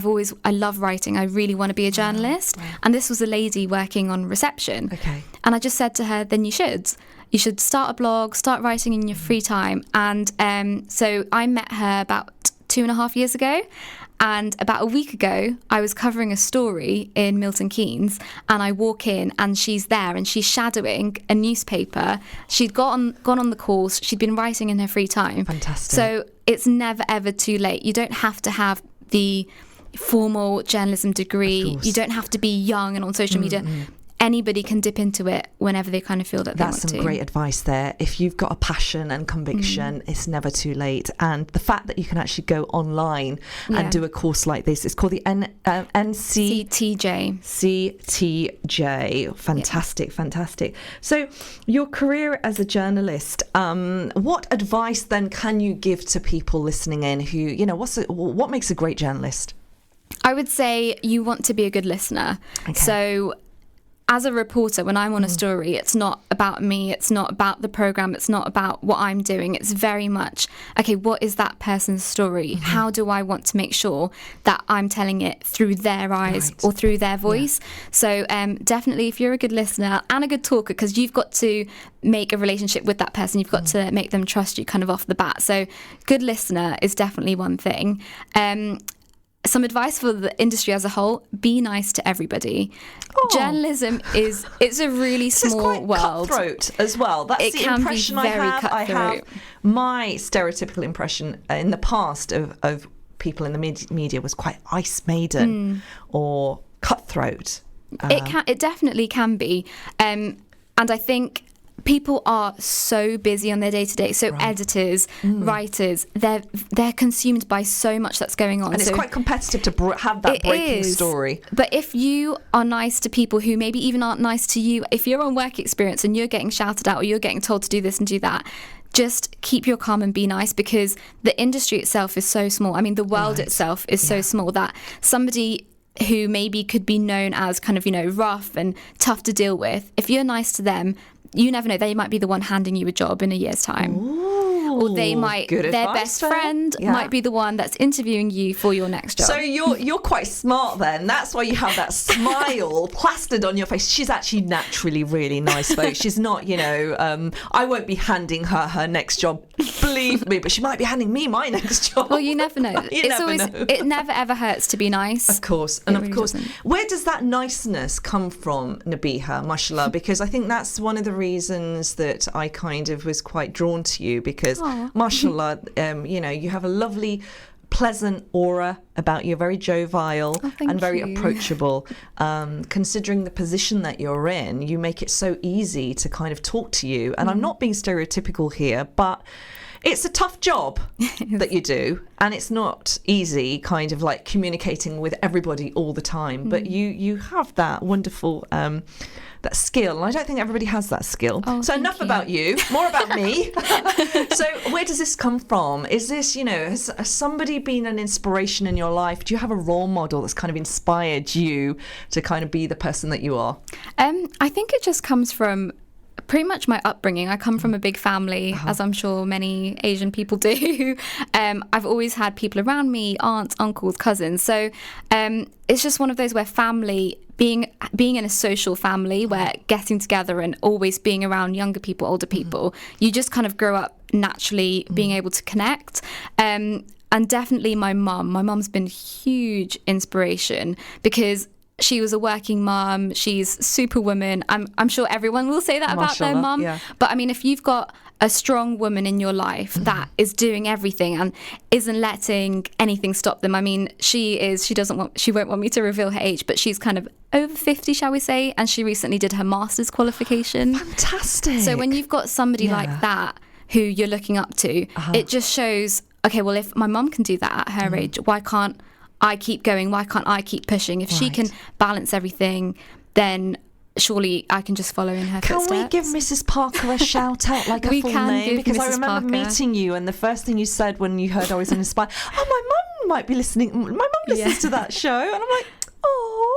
love writing. I really want to be a journalist. And this was a lady working on reception. And I just said to her, then you should start a blog, start writing in your free time. And so I met her about 2.5 years ago, and about a week ago I was covering a story in Milton Keynes, and I walk in and she's there and she's shadowing a newspaper. She'd gone on the course, she'd been writing in her free time. Fantastic. So it's never ever too late. You don't have to have the formal journalism degree. You don't have to be young and on social media. Anybody can dip into it whenever they kind of feel that they want to. That's some great advice there. If you've got a passion and conviction, it's never too late. And the fact that you can actually go online and do a course like this, it's called the CTJ. CTJ. Fantastic. So your career as a journalist, what advice then can you give to people listening in who, what makes a great journalist? I would say you want to be a good listener. So as a reporter, when I'm on a story, it's not about me, it's not about the programme, it's not about what I'm doing. It's very much, okay, what is that person's story? How do I want to make sure that I'm telling it through their eyes or through their voice? So definitely, if you're a good listener and a good talker, because you've got to make a relationship with that person, you've got to make them trust you kind of off the bat. So good listener is definitely one thing. Some advice for the industry as a whole: be nice to everybody. Journalism it's a really small world. Cutthroat as well. That's the impression I have. I have my stereotypical impression in the past of people in the media was quite ice maiden or cutthroat. It definitely can be. And I think people are so busy on their day-to-day. So editors, writers, they're consumed by so much that's going on. And it's quite competitive to have that breaking story. But if you are nice to people who maybe even aren't nice to you, if you're on work experience and you're getting shouted at or you're getting told to do this and do that, just keep your calm and be nice, because the industry itself is so small. I mean, the world itself is so small that somebody who maybe could be known as kind of, rough and tough to deal with, if you're nice to them, you never know, they might be the one handing you a job in a year's time. Or they might, their best friend might be the one that's interviewing you for your next job. So you're quite smart then. That's why you have that smile plastered on your face. She's actually naturally really nice, folks. She's not, I won't be handing her next job, believe me, but she might be handing me my next job. Well, you never know. Know. It never ever hurts to be nice. Of course. And of course, where does that niceness come from, Nabihah, mashallah? Because I think that's one of the reasons that I kind of was quite drawn to you, because mashallah, you have a lovely, pleasant aura about you, very jovial and very approachable. Considering the position that you're in, you make it so easy to kind of talk to you. And I'm not being stereotypical here, but it's a tough job that you do, and it's not easy kind of like communicating with everybody all the time, but you have that wonderful that skill, and I don't think everybody has that skill. So enough about you, more about me. So where does this come from? Is this, has somebody been an inspiration in your life? Do you have a role model that's kind of inspired you to kind of be the person that you are? I think it just comes from pretty much my upbringing. I come from a big family, as I'm sure many Asian people do. I've always had people around me, aunts, uncles, cousins. So it's just one of those where family, being in a social family, where getting together and always being around younger people, older people, you just kind of grow up naturally being able to connect. And definitely my mum's been huge inspiration, because she was a working mum. She's superwoman. I'm sure everyone will say that about their mum. Yeah. But I mean, if you've got a strong woman in your life that is doing everything and isn't letting anything stop them. I mean, she won't want me to reveal her age, but she's kind of over 50, shall we say, and she recently did her master's qualification. Fantastic. So when you've got somebody like that who you're looking up to, it just shows, okay, well, if my mum can do that at her age, why can't I keep going? Why can't I keep pushing? If she can balance everything, then surely I can just follow in her footsteps. Can we give Mrs. Parker a shout out, like a full name? Because I remember meeting you, and the first thing you said when you heard I was inspired, my mum might be listening. My mum listens to that show, and I'm like, oh.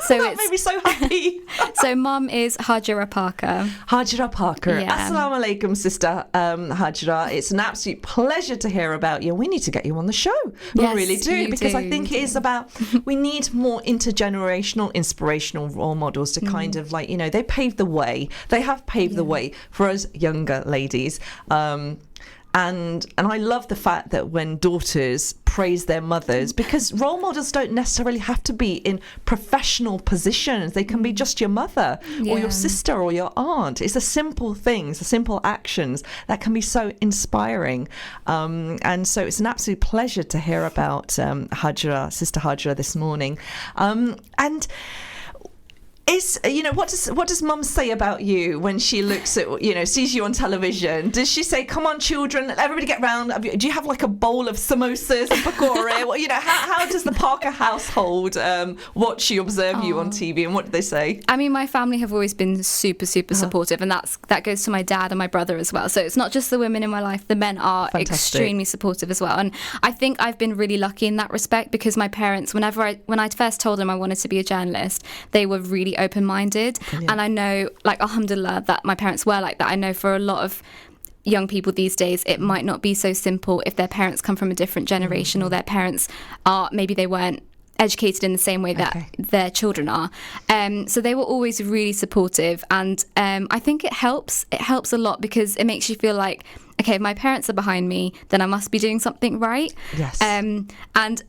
So that made me so happy. So mum is Hajira Parkar. Hajira Parkar. Yeah. Assalamu alaikum, sister Hajira. It's an absolute pleasure to hear about you. We need to get you on the show. We really do, because I think it is about, we need more intergenerational, inspirational role models to kind of like, they paved the way. They have paved the way for us younger ladies. And I love the fact that when daughters praise their mothers, because role models don't necessarily have to be in professional positions. They can be just your mother or your sister or your aunt. It's the simple things, the simple actions that can be so inspiring. And so it's an absolute pleasure to hear about Hajira, Sister Hajira, this morning. And what does mum say about you when she looks at, sees you on television? Does she say, come on children, everybody get round? Do you have like a bowl of samosas and pakora? How does the Parker household watch you, observe you on TV, and what do they say? I mean, my family have always been super, super supportive, and that goes to my dad and my brother as well. So it's not just the women in my life, the men are extremely supportive as well. And I think I've been really lucky in that respect, because my parents, when I first told them I wanted to be a journalist, they were really open-minded. Brilliant. And I know, like, alhamdulillah, that my parents were like that. I know for a lot of young people these days, it might not be so simple if their parents come from a different generation, or their parents maybe they weren't educated in the same way that their children are. So they were always really supportive, and I think it helps a lot, because it makes you feel like okay, if my parents are behind me, then I must be doing something right. Yes. And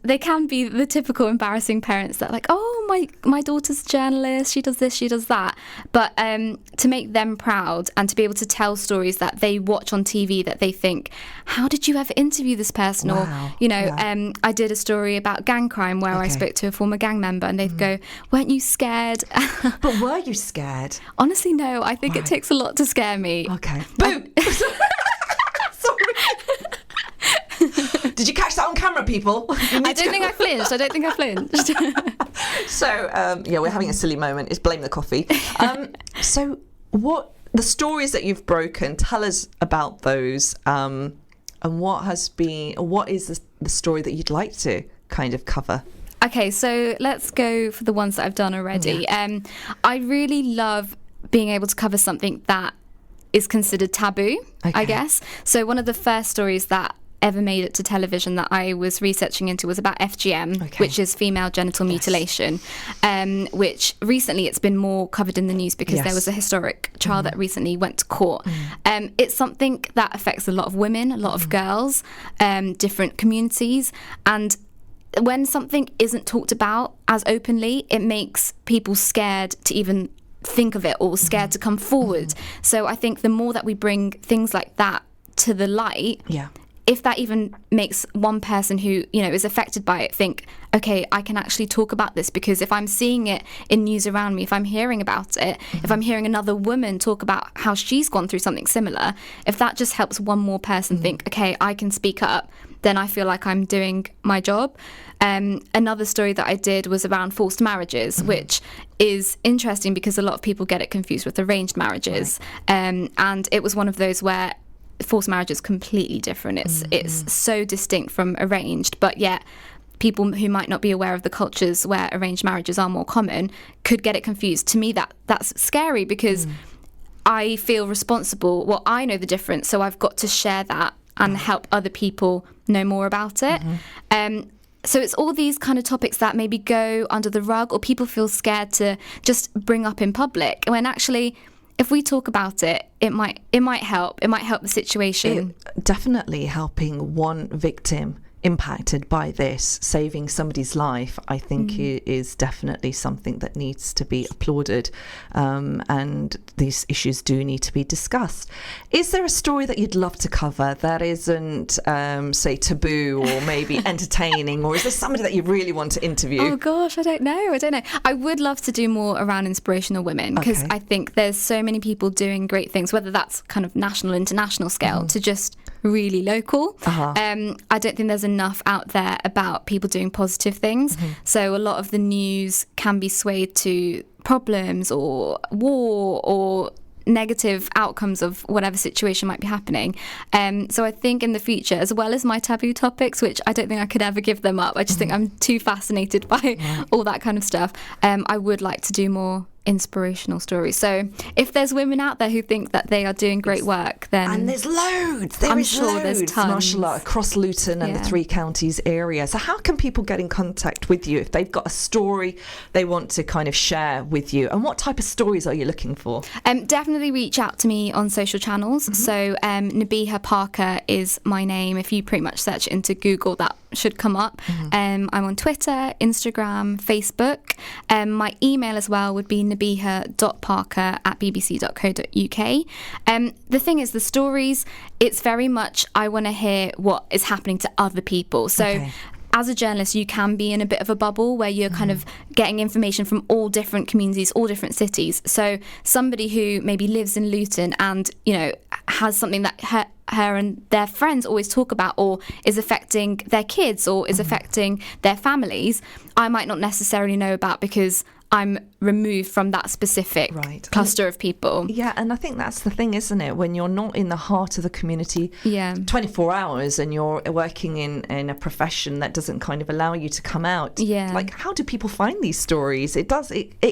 they can be the typical embarrassing parents that are like, oh, my daughter's a journalist, she does this, she does that. But to make them proud and to be able to tell stories that they watch on TV that they think, how did you ever interview this person? Wow. Or, I did a story about gang crime where I spoke to a former gang member and they'd go, weren't you scared? But were you scared? Honestly, no. I think it takes a lot to scare me. Okay. Boom! Sorry. Did you catch that on camera, people? I don't think I flinched. So, we're having a silly moment. It's blame the coffee. So, what the stories that you've broken? Tell us about those, and what is the story that you'd like to kind of cover? Okay, so let's go for the ones that I've done already. Yeah. I really love being able to cover something that is considered taboo, I guess. So one of the first stories that ever made it to television that I was researching into was about FGM, which is female genital mutilation, which recently it's been more covered in the news because there was a historic trial that recently went to court. It's something that affects a lot of women, a lot of girls, different communities, and when something isn't talked about as openly, it makes people scared to even think of it or scared to come forward. So I think the more that we bring things like that to the light, if that even makes one person who is affected by it think, okay, I can actually talk about this, because if I'm seeing it in news around me, if I'm hearing about it, if I'm hearing another woman talk about how she's gone through something similar, if that just helps one more person think, okay, I can speak up, then I feel like I'm doing my job. Another story that I did was around forced marriages, which is interesting because a lot of people get it confused with arranged marriages. And it was one of those where forced marriage is completely different. It's so distinct from arranged, but yet people who might not be aware of the cultures where arranged marriages are more common could get it confused. To me, that's scary because I feel responsible. Well, I know the difference, so I've got to share that and help other people know more about it. So it's all these kind of topics that maybe go under the rug or people feel scared to just bring up in public, when actually, if we talk about it, it might help. It might help the situation. Definitely helping one victim impacted by this, saving somebody's life, I think is definitely something that needs to be applauded, and these issues do need to be discussed. Is there a story that you'd love to cover that isn't, say, taboo or maybe entertaining, or is there somebody that you really want to interview? Oh gosh, I don't know. I would love to do more around inspirational women, because I think there's so many people doing great things, whether that's kind of national, international scale to just really local. I don't think there's enough out there about people doing positive things. So a lot of the news can be swayed to problems or war or negative outcomes of whatever situation might be happening. So I think in the future, as well as my taboo topics, which I don't think I could ever give them up, I just think I'm too fascinated by all that kind of stuff, I would like to do more inspirational stories. So if there's women out there who think that they are doing great work, then... And there's loads. I'm sure there's tons. MashaAllah, across Luton and the Three Counties area. So how can people get in contact with you if they've got a story they want to kind of share with you? And what type of stories are you looking for? Definitely reach out to me on social channels. So Nabihah Parkar is my name. If you pretty much search into Google, that should come up. I'm on Twitter, Instagram, Facebook. My email as well would be nabihah.parkar@bbc.co.uk. The thing is, the stories, it's very much, I want to hear what is happening to other people. So as a journalist, you can be in a bit of a bubble where you're kind of getting information from all different communities, all different cities. So somebody who maybe lives in Luton and, has something that her and their friends always talk about, or is affecting their kids, or is affecting their families, I might not necessarily know about because I'm removed from that specific cluster of people. Yeah, and I think that's the thing, isn't it? When you're not in the heart of the community 24 hours and you're working in a profession that doesn't kind of allow you to come out. Like, how do people find these stories? It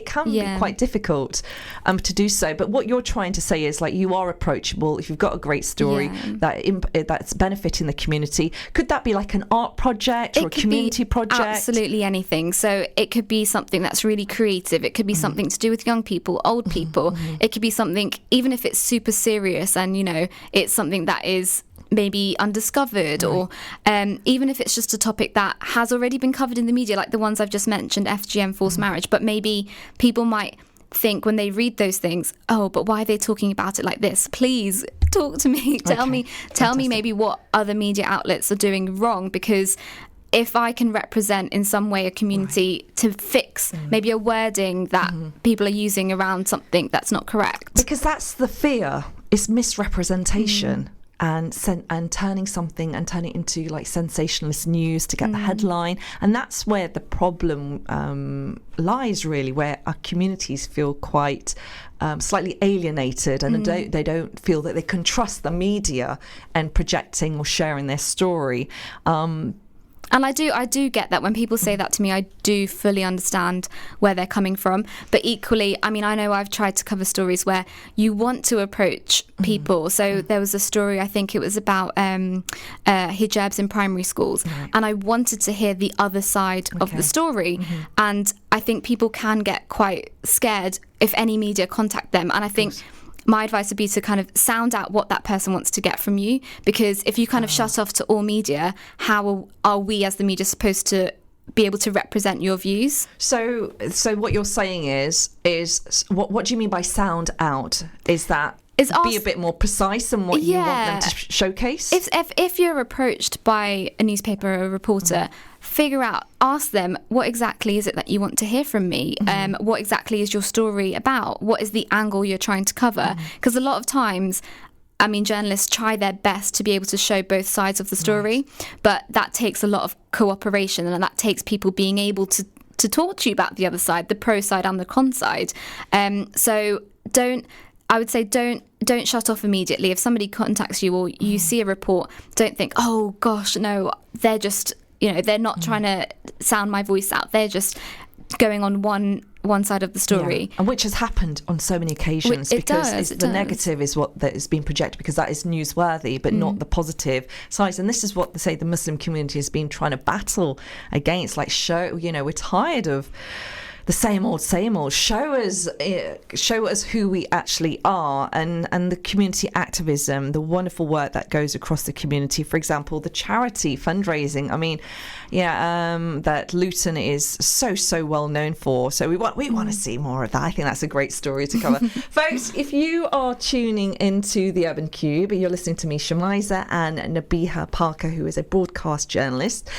can be quite difficult to do so. But what you're trying to say is, like, you are approachable. If you've got a great story that's benefiting the community, could that be like an art project or a community project? Absolutely anything. So it could be something that's really creative. It could be something to do with young people, old people. It could be something, even if it's super serious and, you know, it's something that is maybe undiscovered, or even if it's just a topic that has already been covered in the media, like the ones I've just mentioned, FGM, forced marriage, but maybe people might think when they read those things, oh, but why are they talking about it like this? Please talk to me. Tell me maybe what other media outlets are doing wrong, because if I can represent in some way a community to fix maybe a wording that people are using around something that's not correct. Because that's the fear. It's misrepresentation. And turning something and turning it into like sensationalist news to get the headline, and that's where the problem lies, really, where our communities feel quite slightly alienated, and they don't feel that they can trust the media and projecting or sharing their story. And I do get that when people say that to me, I do fully understand where they're coming from. But equally, I mean, I know I've tried to cover stories where you want to approach people. So there was a story, I think it was about hijabs in primary schools. And I wanted to hear the other side of the story. And I think people can get quite scared if any media contact them. And I think my advice would be to kind of sound out what that person wants to get from you, because if you kind of shut off to all media, how are we as the media supposed to be able to represent your views? So what you're saying is what do you mean by sound out? Is that be a bit more precise in what you want them to showcase? If you're approached by a newspaper or a reporter, ask them, what exactly is it that you want to hear from me? What exactly is your story about? What is the angle you're trying to cover? Because a lot of times, I mean, journalists try their best to be able to show both sides of the story, but that takes a lot of cooperation, and that takes people being able to talk to you about the other side, the pro side and the con side. So I would say don't shut off immediately. If somebody contacts you or you see a report, don't think, oh gosh, no, they're just, you know, they're not trying to sound my voice out. They're just going on one side of the story. And which has happened on so many occasions, because the negative is what that is being projected, because that is newsworthy, but not the positive sides. And this is what the Muslim community has been trying to battle against. Like, we're tired of the same old. Show us who we actually are, and the community activism, the wonderful work that goes across the community. For example, the charity fundraising. I mean, that Luton is so well known for. So we want to see more of that. I think that's a great story to cover. Folks, if you are tuning into the Urban Kube, you're listening to me, Shemiza, and Nabihah Parkar, who is a broadcast journalist.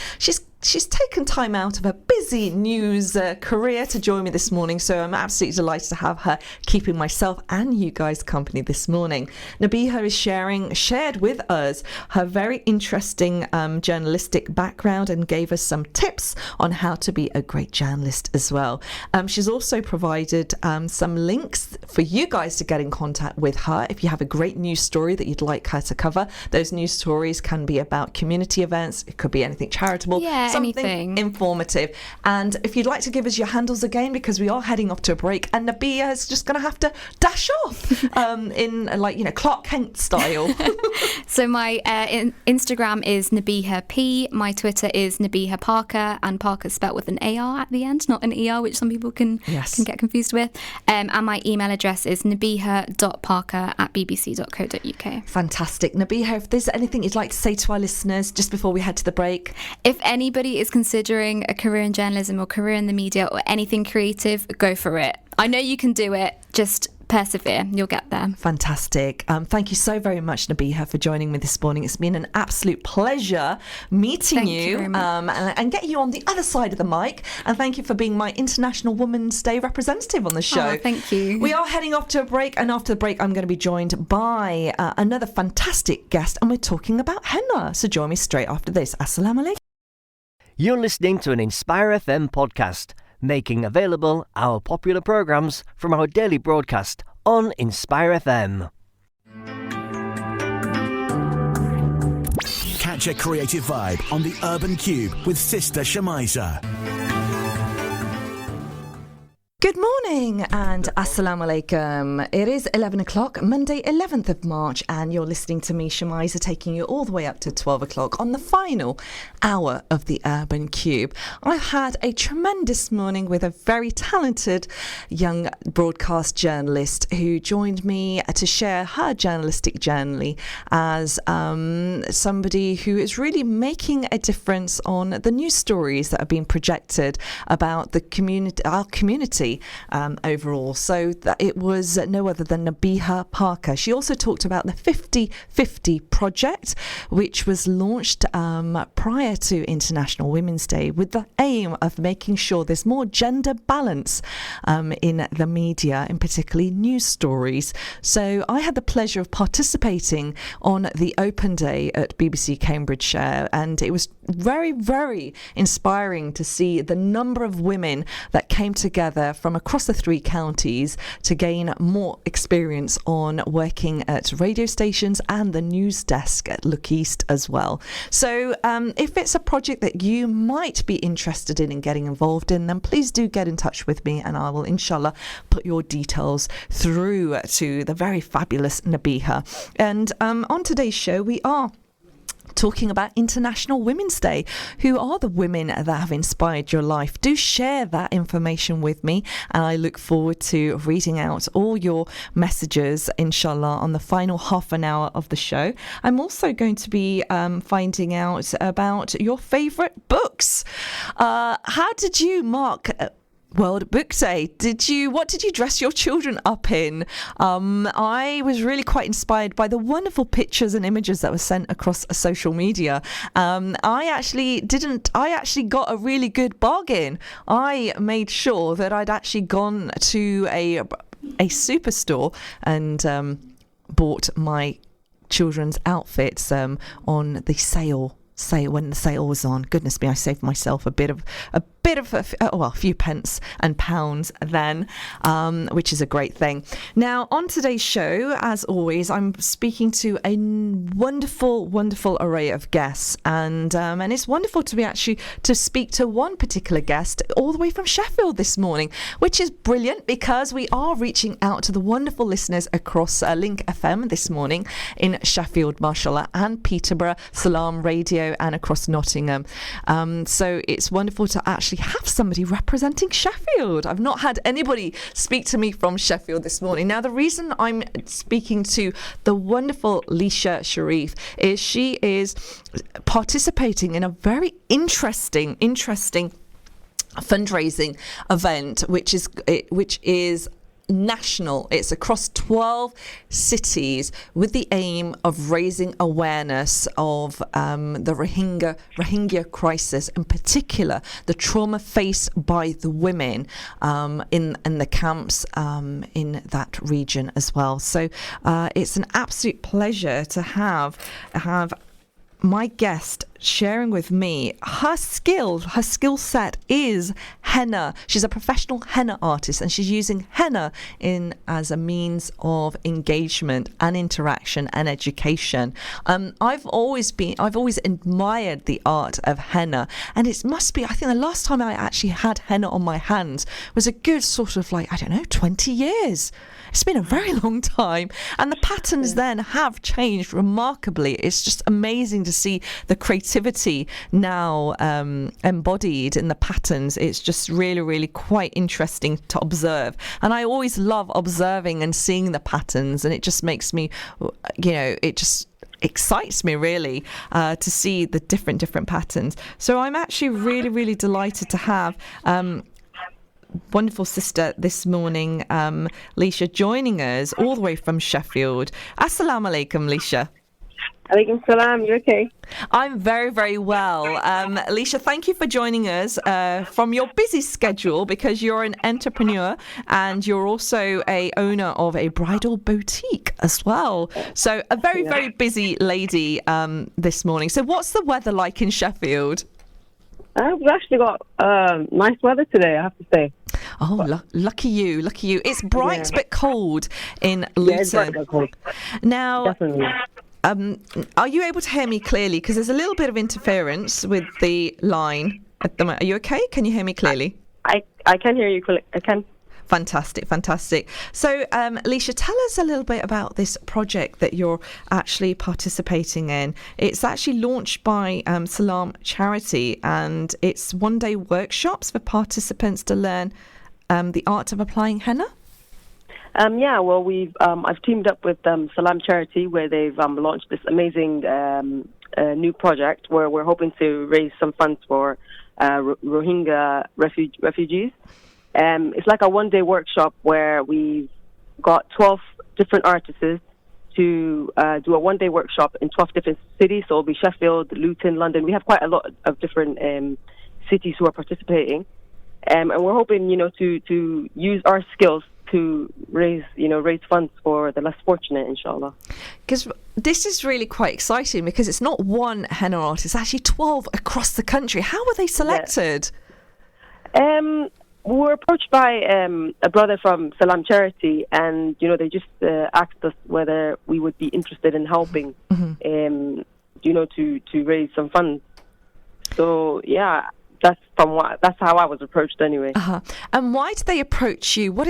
She's taken time out of her busy news career to join me this morning, so I'm absolutely delighted to have her keeping myself and you guys company this morning. Nabihah is shared with us her very interesting journalistic background, and gave us some tips on how to be a great journalist as well. She's also provided some links for you guys to get in contact with her if you have a great news story that you'd like her to cover. Those news stories can be about community events, it could be anything charitable, something anything informative. And if you'd like to give us your handles again, because we are heading off to a break, and Nabihah is just going to have to dash off in Clark Kent style. So my Instagram is Nabihah P, my Twitter is Nabihah Parkar, and Parker spelt with an AR at the end, not an ER, which some people can get confused with. And my email address is nabihah.parkar@bbc.co.uk. Fantastic. Nabihah, if there's anything you'd like to say to our listeners just before we head to the break. If anybody is considering a career in journalism or career in the media or anything creative, go for it. I know you can do it. Just persevere. You'll get there. Fantastic. Thank you so very much, Nabihah, for joining me this morning. It's been an absolute pleasure meeting you and getting you on the other side of the mic. And thank you for being my International Women's Day representative on the show. Oh, thank you. We are heading off to a break, and after the break, I'm going to be joined by another fantastic guest, and we're talking about henna. So join me straight after this. Assalamu alaikum. You're listening to an Inspire FM podcast, making available our popular programs from our daily broadcast on Inspire FM. Catch a creative vibe on the Urban Kube with Sister Shemiza. Good morning and assalamu alaikum. It is 11 o'clock, Monday 11th of March, and you're listening to me, Shemiza, taking you all the way up to 12 o'clock on the final hour of the Urban Kube. I've had a tremendous morning with a very talented young broadcast journalist who joined me to share her journalistic journey as somebody who is really making a difference on the news stories that are being projected about the community, our community overall. So that it was no other than Nabihah Parkar. She also talked about the 50/50 project, which was launched prior to International Women's Day with the aim of making sure there's more gender balance in the media, in particularly news stories. So I had the pleasure of participating on the open day at BBC Cambridgeshire, and it was very, very inspiring to see the number of women that came together from across the three counties to gain more experience on working at radio stations and the news desk at Look East as well. So if it's a project that you might be interested in and getting involved in, then please do get in touch with me, and I will inshallah put your details through to the very fabulous Nabihah. And on today's show we are talking about International Women's Day. Who are the women that have inspired your life? Do share that information with me, and I look forward to reading out all your messages, inshallah, on the final half an hour of the show. I'm also going to be finding out about your favourite books. How did you mark World Book Day? What did you dress your children up in? I was really quite inspired by the wonderful pictures and images that were sent across social media. I actually got a really good bargain. I made sure that I'd actually gone to a superstore and bought my children's outfits on the sale when the sale was on. Goodness me, I saved myself a few pence and pounds then, which is a great thing. Now, on today's show, as always, I'm speaking to a wonderful array of guests, and it's wonderful to speak to one particular guest all the way from Sheffield this morning, which is brilliant because we are reaching out to the wonderful listeners across Link FM this morning in Sheffield, mashallah, and Peterborough, Salam Radio, and across Nottingham. So it's wonderful to actually have somebody representing Sheffield. I've not had anybody speak to me from Sheffield this morning. Now, the reason I'm speaking to the wonderful Lisha Sharif is she is participating in a very interesting fundraising event, which is national. It's across 12 cities with the aim of raising awareness of the Rohingya crisis, in particular the trauma faced by the women in the camps in that region as well. So it's an absolute pleasure to have my guest sharing with me her skill set is henna. She's a professional henna artist, and she's using henna as a means of engagement and interaction and education. I've always admired the art of henna, and I think the last time I actually had henna on my hands was a good sort of 20 years. It's been a very long time, and the patterns then have changed remarkably. It's just amazing to see the creativity now embodied in the patterns. It's just really, really quite interesting to observe, and I always love observing and seeing the patterns, and it just makes me, it just excites me really to see the different patterns. So I'm actually really, really delighted to have wonderful sister this morning, Lisha, joining us all the way from Sheffield. Assalamu alaikum, Lisha. Alaikum salam. You okay? I'm very, very well. Lisha, thank you for joining us from your busy schedule, because you're an entrepreneur and you're also a owner of a bridal boutique as well. So a very, very busy lady this morning. So what's the weather like in Sheffield? We've actually got nice weather today, I have to say. Oh, lucky you. It's bright but cold in Luton. Yeah, it's bright but cold. Now, definitely. Are you able to hear me clearly? Because there's a little bit of interference with the line at the moment. Are you okay? Can you hear me clearly? I can hear you. I can. Fantastic. So, Lisha, tell us a little bit about this project that you're actually participating in. It's actually launched by Salam Charity, and it's one-day workshops for participants to learn the art of applying henna. I've teamed up with Salam Charity, where they've launched this amazing new project where we're hoping to raise some funds for Rohingya refugees. It's like a one-day workshop where we've got 12 different artists to do a one-day workshop in 12 different cities. So it'll be Sheffield, Luton, London. We have quite a lot of different cities who are participating. And we're hoping, to use our skills to raise funds for the less fortunate, inshallah. Because this is really quite exciting, because it's not one henna artist, it's actually 12 across the country. How were they selected? We were approached by a brother from Salam Charity, and they just asked us whether we would be interested in helping, to raise some funds. So that's how I was approached anyway. And why did they approach you? What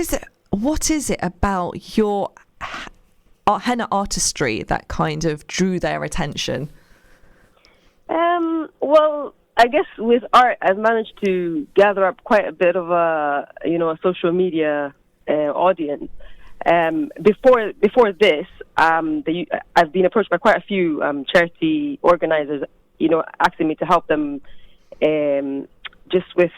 is it about your henna artistry that kind of drew their attention? Well, I guess with art, I've managed to gather up quite a bit of a social media audience. Before this, I've been approached by quite a few charity organizers, asking me to help them just with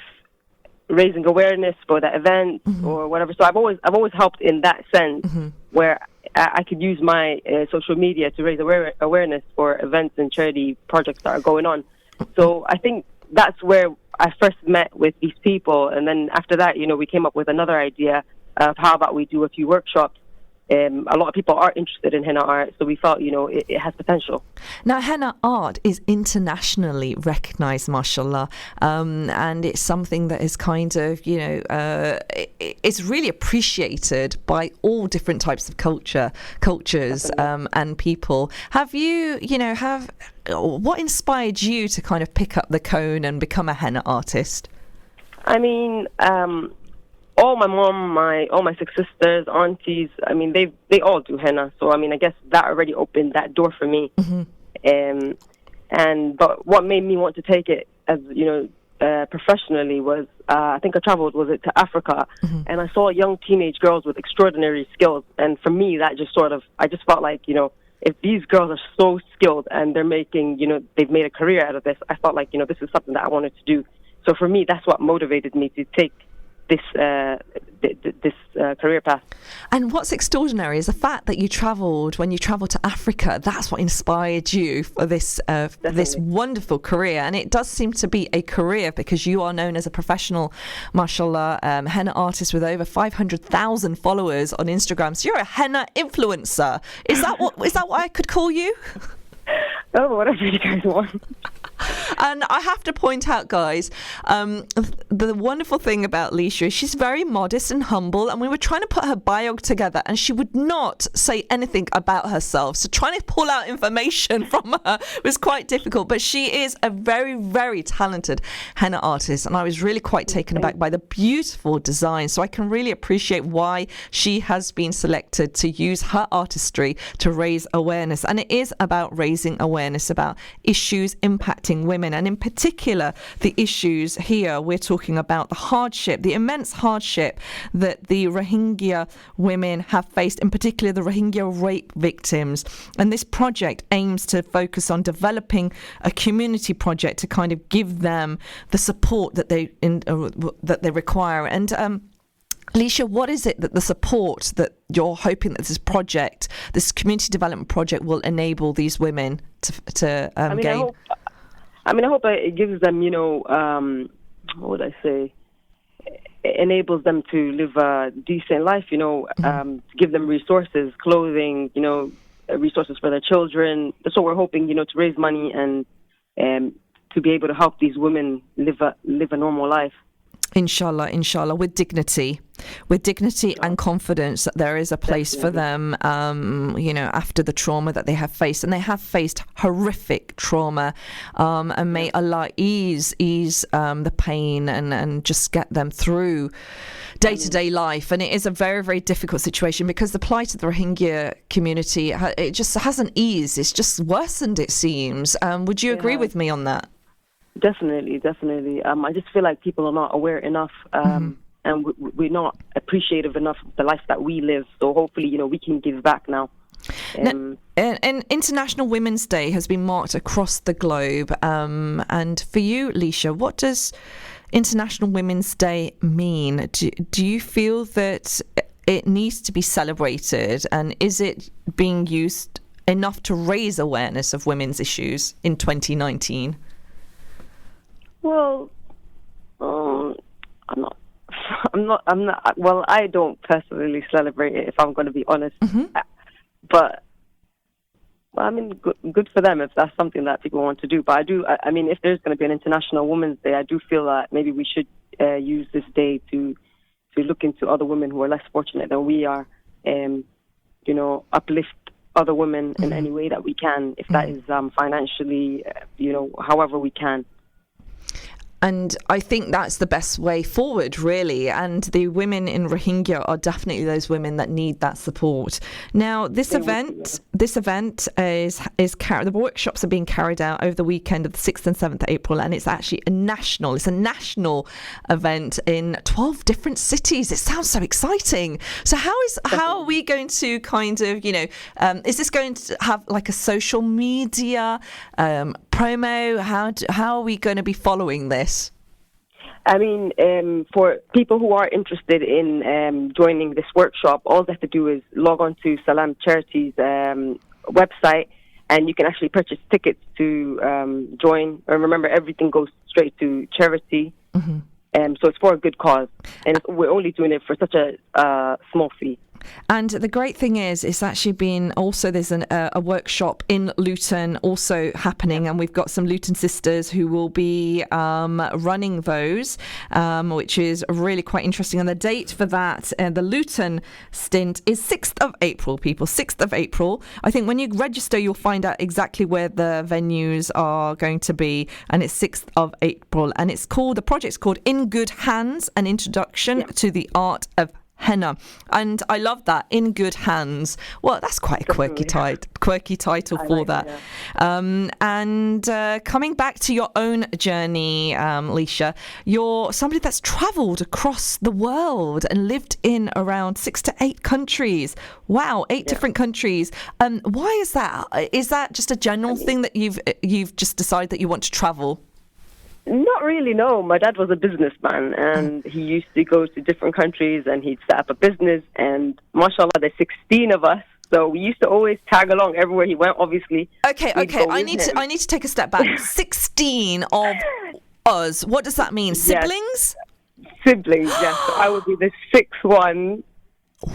raising awareness for the event or whatever. So I've always helped in that sense, where I could use my social media to raise awareness for events and charity projects that are going on. So I think that's where I first met with these people, and then after that, we came up with another idea of how about we do a few workshops. A lot of people are interested in henna art, so we felt, it has potential. Now, henna art is internationally recognised, mashallah, and it's something that is kind of, it's really appreciated by all different types of cultures, and people. Have you, what inspired you to kind of pick up the cone and become a henna artist? I mean, all my mom, all my six sisters, aunties, I mean, they all do henna. So, I mean, I guess that already opened that door for me. But what made me want to take it as, professionally was, I think I traveled, to Africa, and I saw young teenage girls with extraordinary skills. And for me, that just I just felt like, if these girls are so skilled and they're making, they've made a career out of this, I felt like, this is something that I wanted to do. So for me, that's what motivated me to take this career path. And what's extraordinary is the fact that when you travelled to Africa, that's what inspired you for this wonderful career. And it does seem to be a career, because you are known as a professional, mashallah, henna artist with over 500,000 followers on Instagram. So you're a henna influencer. Is that what I could call you? Oh, whatever you guys want. And I have to point out, guys, the wonderful thing about Lisha is she's very modest and humble, and we were trying to put her bio together and she would not say anything about herself. So trying to pull out information from her was quite difficult, but she is a very, very talented henna artist, and I was really quite taken aback by the beautiful design. So I can really appreciate why she has been selected to use her artistry to raise awareness. And it is about raising awareness about issues impacting women, and in particular the issues here we're talking about the immense hardship that the Rohingya women have faced, in particular the Rohingya rape victims. And this project aims to focus on developing a community project to kind of give them the support that they require. And Lisha, what is it that the support that you're hoping that this community development project, will enable these women to gain? I hope it gives them, what would I say? It enables them to live a decent life, to give them resources, clothing, resources for their children. That's what we're hoping, to raise money and to be able to help these women live a normal life. Inshallah, with dignity and confidence that there is a place for them, after the trauma that they have faced. And they have faced horrific trauma, and may Allah ease the pain and just get them through day-to-day life. And it is a very, very difficult situation because the plight of the Rohingya community, it just hasn't eased. It's just worsened, it seems. Would you agree with me on that? Definitely. I just feel like people are not aware enough, and we're not appreciative enough of the life that we live. So hopefully, we can give back now. And International Women's Day has been marked across the globe. And for you, Lisha, what does International Women's Day mean? Do you feel that it needs to be celebrated? And is it being used enough to raise awareness of women's issues in 2019? Well, I'm not. Well, I don't personally celebrate it, if I'm going to be honest. But I mean, good for them if that's something that people want to do. But I mean, if there's going to be an International Women's Day, I do feel that maybe we should use this day to look into other women who are less fortunate than we are, uplift other women in any way that we can, if that is financially, however we can. And I think that's the best way forward, really. And the women in Rohingya are definitely those women that need that support. Now, this event is the workshops are being carried out over the weekend of the 6th and 7th of April, and it's actually a national event in 12 different cities. It sounds so exciting. So how are we going to kind of, is this going to have like a social media promo? How are we going to be following this? I mean, for people who are interested in joining this workshop, all they have to do is log on to Salam Charities website, and you can actually purchase tickets to join. And remember, everything goes straight to charity, so it's for a good cause. And we're only doing it for such a small fee. And the great thing is, it's actually been also, there's a workshop in Luton also happening, and we've got some Luton sisters who will be running those, which is really quite interesting. And the date for that, the Luton stint, is 6th of April, people, 6th of April. I think when you register, you'll find out exactly where the venues are going to be, and it's 6th of April. And the project's called In Good Hands, an introduction to the art of Henna. And I love that, In Good Hands. Well, that's quite a quirky title for that. Yeah. And coming back to your own journey, Lisha, you're somebody that's travelled across the world and lived in around 6 to 8 countries. Wow, 8 different countries. Why is that? Is that just a general thing that you've just decided that you want to travel? Not really, no. My dad was a businessman, and he used to go to different countries, and he'd set up a business, and mashallah, there's 16 of us, so we used to always tag along everywhere he went, obviously. Okay, I need to take a step back. 16 of us, what does that mean? Siblings? Yes. Siblings, yes. So I would be the 6th one.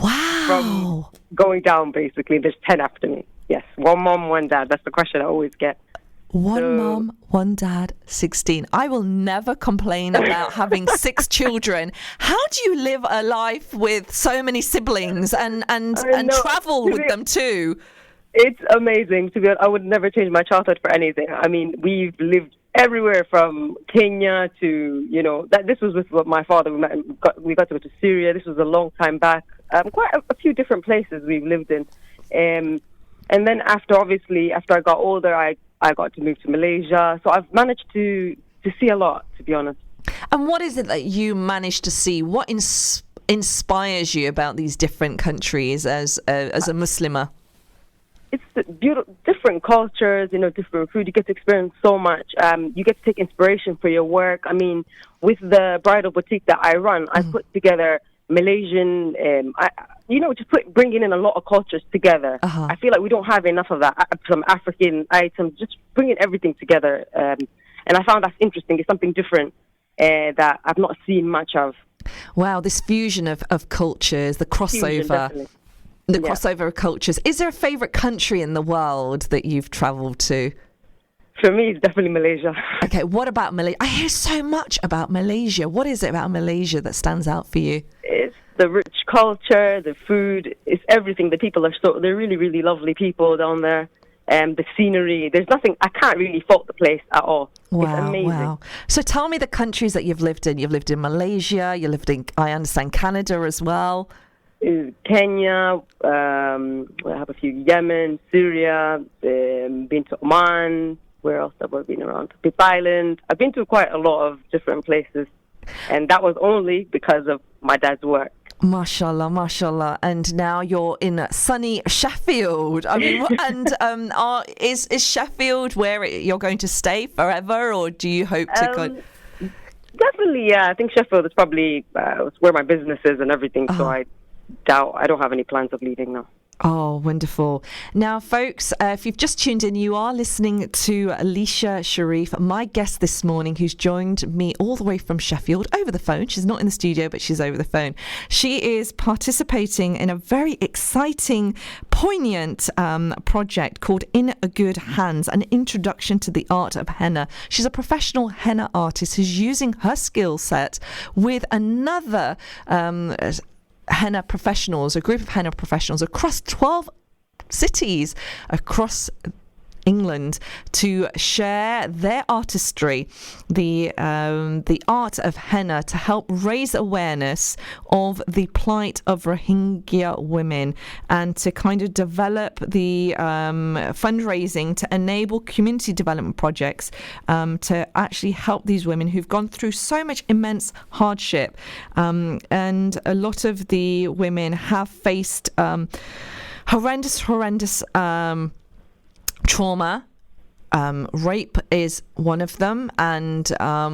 Wow. From going down, basically. There's 10 after me. Yes, one mom, one dad. That's the question I always get. One mom, one dad, 16. I will never complain about having 6 children. How do you live a life with so many siblings and travel with them too? It's amazing. To be honest, I would never change my childhood for anything. I mean, we've lived everywhere from Kenya to, this was with my father. We got to go to Syria. This was a long time back. Quite a few different places we've lived in. And then after I got older, I got to move to Malaysia. So I've managed to see a lot, to be honest. And what is it that you managed to see? What inspires you about these different countries as a Muslimah? It's beautiful, different cultures, different food. You get to experience so much. You get to take inspiration for your work. I mean, with the bridal boutique that I run, I put together Malaysian, bringing in a lot of cultures together. I feel like we don't have enough of that. Some African items, just bringing everything together. And I found that's interesting. It's something different that I've not seen much of. Wow, this fusion of cultures, the crossover. Crossover of cultures. Is there a favourite country in the world that you've travelled to? For me, it's definitely Malaysia. Okay, what about Malaysia? I hear so much about Malaysia. What is it about Malaysia that stands out for you? It's the rich culture, the food, it's everything. The people they're really, really lovely people down there. The scenery, there's nothing, I can't really fault the place at all. It's amazing. Wow. So tell me the countries that you've lived in. You've lived in Malaysia, you lived in, I understand, Canada as well. Kenya, I have a few, Yemen, Syria, been to Oman. Where else have I been around? Big Island. I've been to quite a lot of different places. And that was only because of my dad's work. Mashallah, mashallah. And now you're in sunny Sheffield. I mean, and is Sheffield where you're going to stay forever, or do you hope to Definitely, yeah. I think Sheffield is probably where my business is and everything, so I don't have any plans of leaving now. Oh, wonderful. Now, folks, if you've just tuned in, you are listening to Lisha Sharif, my guest this morning, who's joined me all the way from Sheffield over the phone. She's not in the studio, but she's over the phone. She is participating in a very exciting, poignant project called In Good Hands, an introduction to the art of henna. She's a professional henna artist who's using her skill set with another henna professionals, a group of henna professionals across 12 cities across England to share their artistry, the art of henna, to help raise awareness of the plight of Rohingya women and to kind of develop the fundraising to enable community development projects to actually help these women who've gone through so much immense hardship. And a lot of the women have faced horrendous trauma. Rape is one of them, and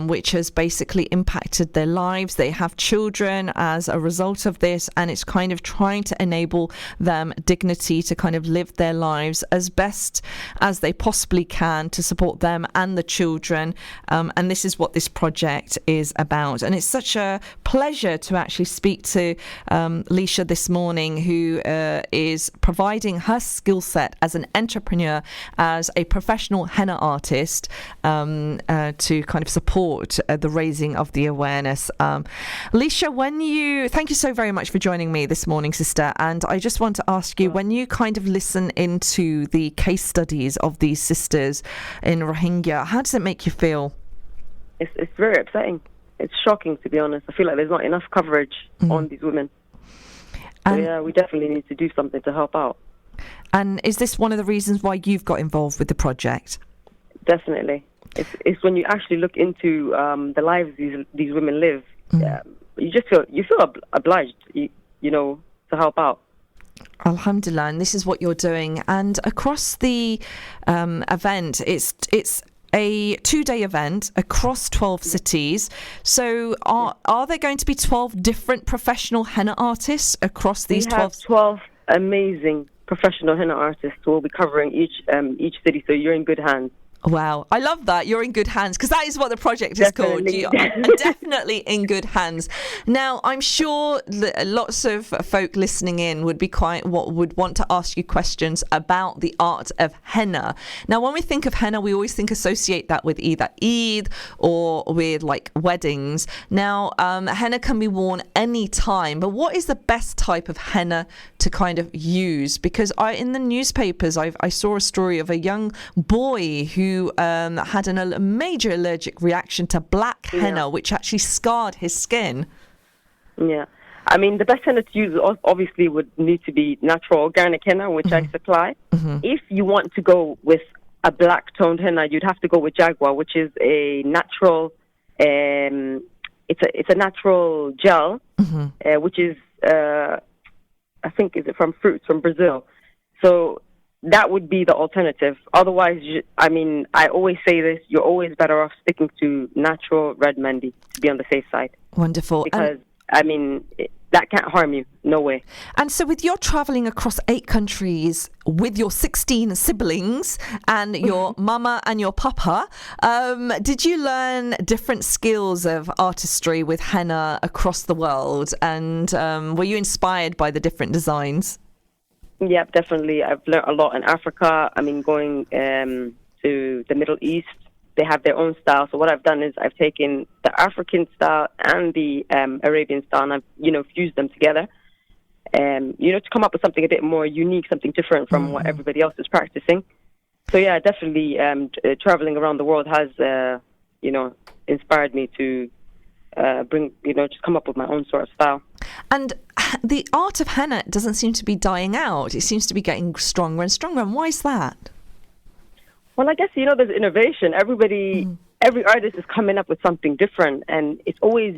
which has basically impacted their lives. They have children as a result of this, and it's kind of trying to enable them dignity to kind of live their lives as best as they possibly can to support them and the children. And this is what this project is about. And it's such a pleasure to actually speak to Lisha this morning, who is providing her skill set as an entrepreneur, as a professional henna artist, to kind of support the raising of the awareness. Lisha, thank you so very much for joining me this morning, sister. And I just want to ask you, when you kind of listen into the case studies of these sisters in Rohingya, how does it make you feel? It's very upsetting. It's shocking, to be honest. I feel like there's not enough coverage on these women. So yeah, we definitely need to do something to help out. And is this one of the reasons why you've got involved with the project? Definitely. It's when you actually look into the lives these women live, you just feel obliged, you know, to help out. Alhamdulillah, and this is what you're doing. And across the event, it's a 2-day event across 12 cities. So are there going to be 12 different professional henna artists across these 12? We have 12 amazing professional henna artists who will be covering each city, so you're in good hands. Wow, I love that. You're in good hands, because that is what the project is called. You are definitely in good hands. Now, I'm sure lots of folk listening in would want to ask you questions about the art of henna. Now, when we think of henna, we always associate that with either Eid or with like weddings. Now, henna can be worn any time, but what is the best type of henna to kind of use? Because in the newspapers, I saw a story of a young boy who had a major allergic reaction to black henna, which actually scarred his skin. Yeah. I mean, the best henna to use obviously would need to be natural organic henna, which I supply. If you want to go with a black-toned henna, you'd have to go with Jaguar, which is a natural, it's a natural gel, which is, I think, is it from fruits from Brazil. So that would be the alternative. Otherwise, I mean, I always say this, you're always better off sticking to natural red Mendi to be on the safe side. Wonderful. Because, I mean, that can't harm you. No way. And so with your travelling across 8 countries with your 16 siblings and your mama and your papa, did you learn different skills of artistry with henna across the world? And were you inspired by the different designs? Yeah, definitely. I've learned a lot in Africa. I mean, going to the Middle East, they have their own style. So what I've done is I've taken the African style and the Arabian style, and I've, fused them together, to come up with something a bit more unique, something different from what everybody else is practicing. So yeah, definitely traveling around the world has, inspired me to just come up with my own sort of style. And the art of henna doesn't seem to be dying out. It seems to be getting stronger and stronger. And why is that? Well, I guess, there's innovation. Every artist is coming up with something different. And it's always,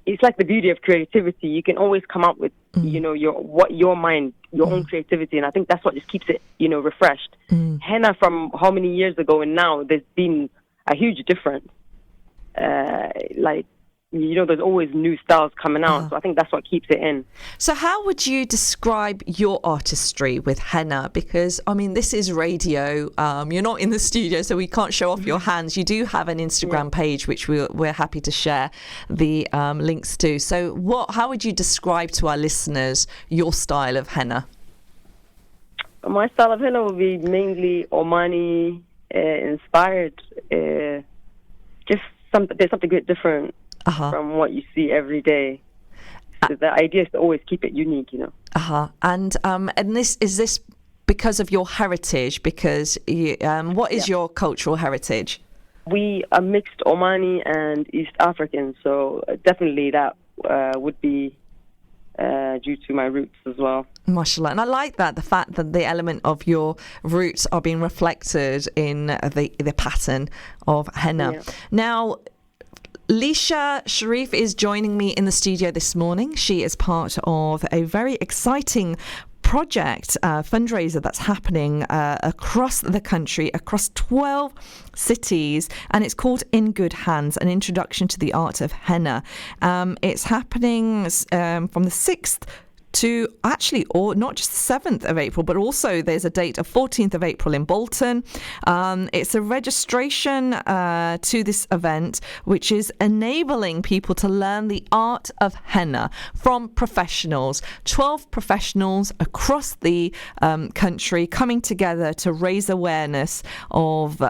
it's like the beauty of creativity. You can always come up with, your mind, your own creativity. And I think that's what just keeps it, refreshed. Henna from how many years ago and now, there's been a huge difference. There's always new styles coming out. So I think that's what keeps it in. So how would you describe your artistry with henna? Because, this is radio. You're not in the studio, so we can't show off your hands. You do have an Instagram page, which we're happy to share the links to. So how would you describe to our listeners your style of henna? My style of henna will be mainly Omani inspired. There's something a bit different from what you see every day. So the idea is to always keep it unique, And is this because of your heritage? Because what is your cultural heritage? We are mixed Omani and East African, so definitely that would be due to my roots as well. Mashallah. And I like that, the fact that the element of your roots are being reflected in the pattern of henna. Yeah. Now, Lisha Sharif is joining me in the studio this morning. She is part of a very exciting project, fundraiser that's happening across the country, across 12 cities, and it's called In Good Hands, an introduction to the art of henna. It's happening from the 6th to or not just the 7th of April, but also there's a date of 14th of April in Bolton. It's a registration to this event, which is enabling people to learn the art of henna from professionals. 12 professionals across the country coming together to raise awareness of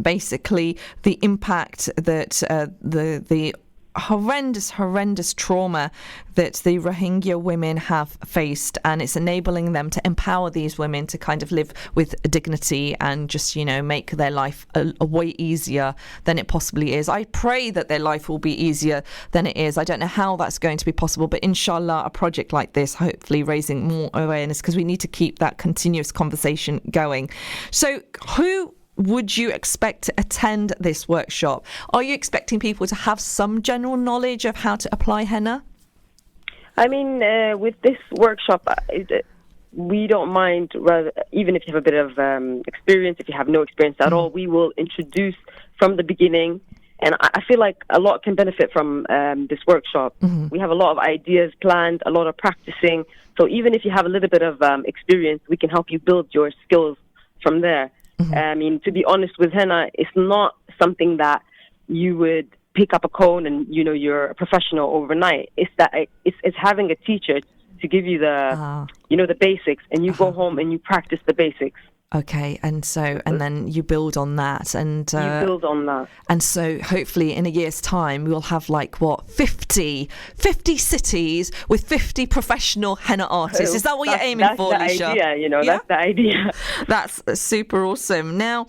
basically the impact that the horrendous trauma that the Rohingya women have faced, and it's enabling them to empower these women to kind of live with dignity and just make their life a way easier than it possibly is. I pray that their life will be easier than it is. I don't know how that's going to be possible, but inshallah, a project like this hopefully raising more awareness, because we need to keep that continuous conversation going. So who would you expect to attend this workshop? Are you expecting people to have some general knowledge of how to apply henna? With this workshop, we don't mind, even if you have a bit of experience, if you have no experience at all, we will introduce from the beginning. And I feel like a lot can benefit from this workshop. We have a lot of ideas planned, a lot of practicing. So even if you have a little bit of experience, we can help you build your skills from there. To be honest with henna, it's not something that you would pick up a cone and, you're a professional overnight. It's that it's having a teacher to give you the, the basics, and you go home and you practice the basics. Okay, and then you build on that, and you build on that, and so hopefully in a year's time we'll have 50 cities with 50 professional henna artists. Is that what you're aiming for, Lisha? That's the idea. That's super awesome. Now,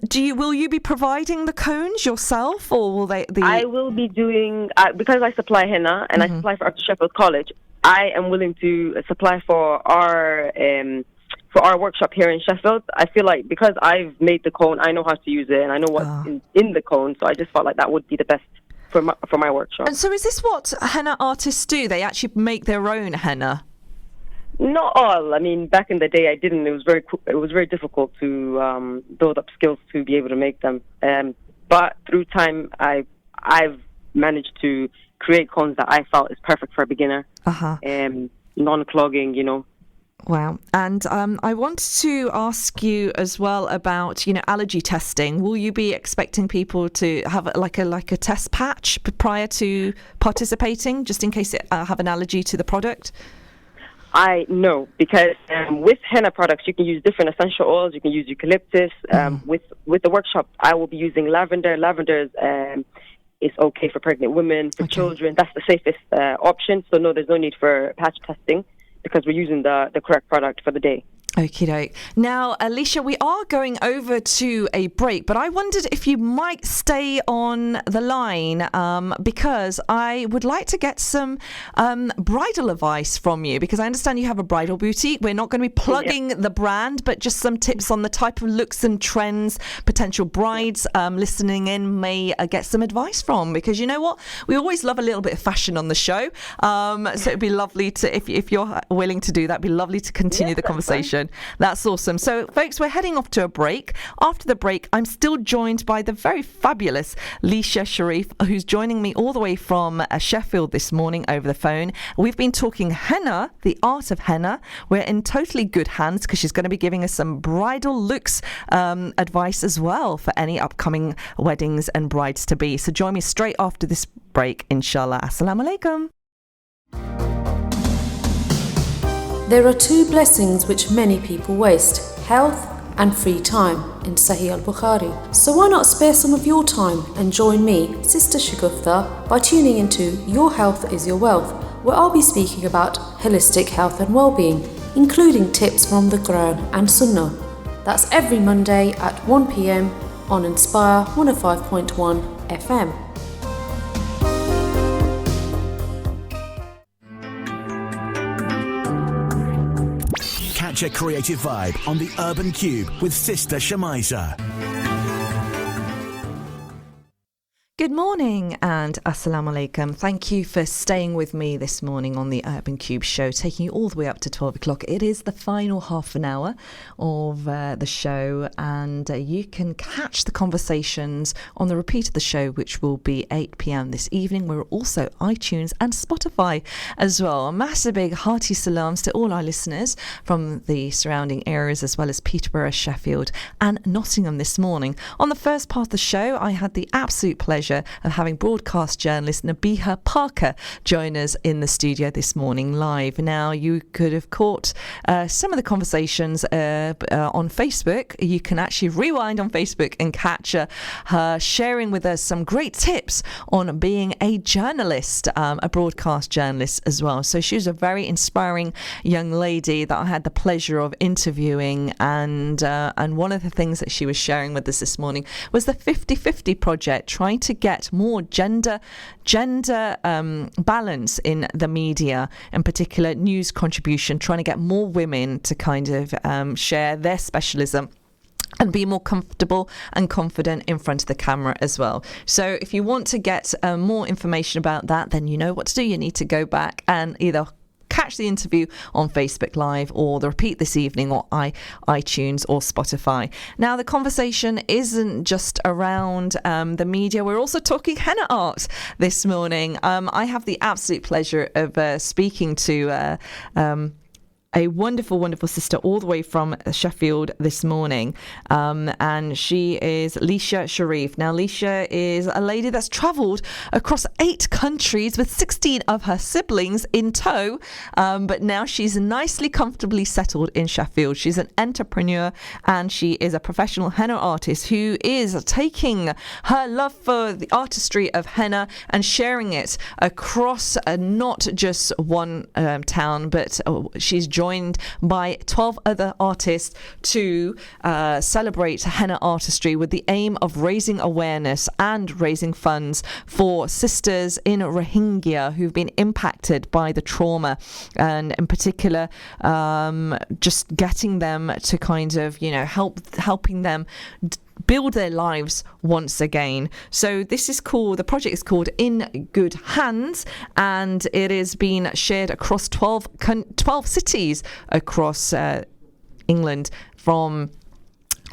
will you be providing the cones yourself, or will they? I will be doing because I supply henna and I supply for Sheffield College. I am willing to supply for our workshop here in Sheffield. I feel like because I've made the cone, I know how to use it, and I know what's in the cone, so I just felt like that would be the best for my workshop. And so is this what henna artists do? They actually make their own henna? Not all. Back in the day I didn't. It was very difficult to build up skills to be able to make them. But through time, I've managed to create cones that I felt is perfect for a beginner. Non-clogging, Wow. And I wanted to ask you as well about, allergy testing. Will you be expecting people to have like a test patch prior to participating, just in case they have an allergy to the product? No, because with henna products, you can use different essential oils. You can use eucalyptus. With the workshop, I will be using lavender. Lavender is okay for pregnant women, for children. That's the safest option. So no, there's no need for patch testing because we're using the correct product for the day. Okie doke. Now, Alicia, we are going over to a break, but I wondered if you might stay on the line because I would like to get some bridal advice from you, because I understand you have a bridal boutique. We're not going to be plugging the brand, but just some tips on the type of looks and trends potential brides listening in may get some advice from, because you know what? We always love a little bit of fashion on the show. So it'd be lovely to, if you're willing to do that, it'd be lovely to continue the conversation. That's awesome. So, folks, we're heading off to a break. After the break, I'm still joined by the very fabulous Lisha Sharif, who's joining me all the way from Sheffield this morning over the phone. We've been talking henna, the art of henna. We're in totally good hands because she's going to be giving us some bridal looks advice as well for any upcoming weddings and brides-to-be. So join me straight after this break, inshallah. Assalamu alaikum. There are two blessings which many people waste: health and free time, in Sahih al-Bukhari. So why not spare some of your time and join me, Sister Shagufta, by tuning into Your Health is Your Wealth, where I'll be speaking about holistic health and well-being, including tips from the Quran and Sunnah. That's every Monday at 1 p.m. on Inspire 105.1 FM. Catch a creative vibe on the Urban Kube with Sister Shemiza. Good morning and assalamu alaikum. Thank you for staying with me this morning on the Urban Kube show, taking you all the way up to 12 o'clock. It is the final half an hour of the show, and you can catch the conversations on the repeat of the show, which will be 8 p.m. this evening. We're also iTunes and Spotify as well. A massive big hearty salams to all our listeners from the surrounding areas, as well as Peterborough, Sheffield and Nottingham this morning. On the first part of the show, I had the absolute pleasure of having broadcast journalist Nabihah Parkar join us in the studio this morning live. Now, you could have caught some of the conversations on Facebook. You can actually rewind on Facebook and catch her sharing with us some great tips on being a journalist, a broadcast journalist as well. So she was a very inspiring young lady that I had the pleasure of interviewing, and one of the things that she was sharing with us this morning was the 50-50 project, trying to get more gender balance in the media, in particular news contribution, trying to get more women to kind of share their specialism and be more comfortable and confident in front of the camera as well. So if you want to get more information about that, then you know what to do. You need to go back and either catch the interview on Facebook Live or the repeat this evening on iTunes or Spotify. Now, the conversation isn't just around the media. We're also talking henna art this morning. I have the absolute pleasure of speaking to a wonderful, wonderful sister all the way from Sheffield this morning. And she is Lisha Sharif. Now, Lisha is a lady that's travelled across 8 countries with 16 of her siblings in tow. But now she's nicely, comfortably settled in Sheffield. She's an entrepreneur and she is a professional henna artist who is taking her love for the artistry of henna and sharing it across not just one town, but she's joined by 12 other artists to celebrate henna artistry with the aim of raising awareness and raising funds for sisters in Rohingya who've been impacted by the trauma, and in particular just getting them to kind of, you know, helping them build their lives once again. So the project is called In Good Hands, and it is being shared across 12 cities across England, from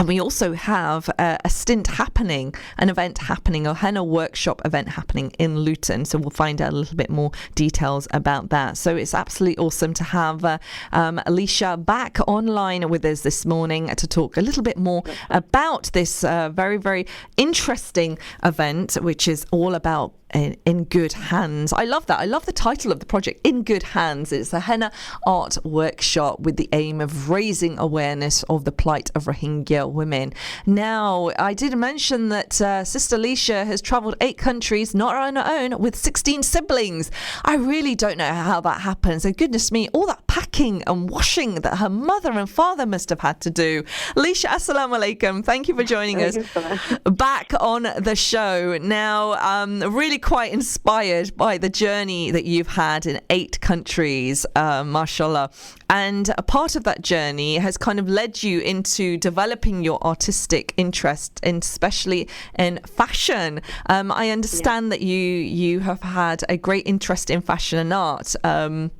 And we also have an event happening, a henna workshop event happening in Luton. So we'll find out a little bit more details about that. So it's absolutely awesome to have Lisha back online with us this morning to talk a little bit more about this very, very interesting event, which is all about in good hands. I love that. I love the title of the project, In Good Hands. It's a henna art workshop with the aim of raising awareness of the plight of Rohingya women. Now, I did mention that Sister Lisha has travelled 8 countries, not on her own, with 16 siblings. I really don't know how that happens. And goodness me, all that packing and washing that her mother and father must have had to do. Lisha, assalamu alaikum. Thank you for joining us back on the show. Now, really quite inspired by the journey that you've had in 8 countries, mashallah. And a part of that journey has kind of led you into developing your artistic interest, especially in fashion. I understand that you have had a great interest in fashion and art. And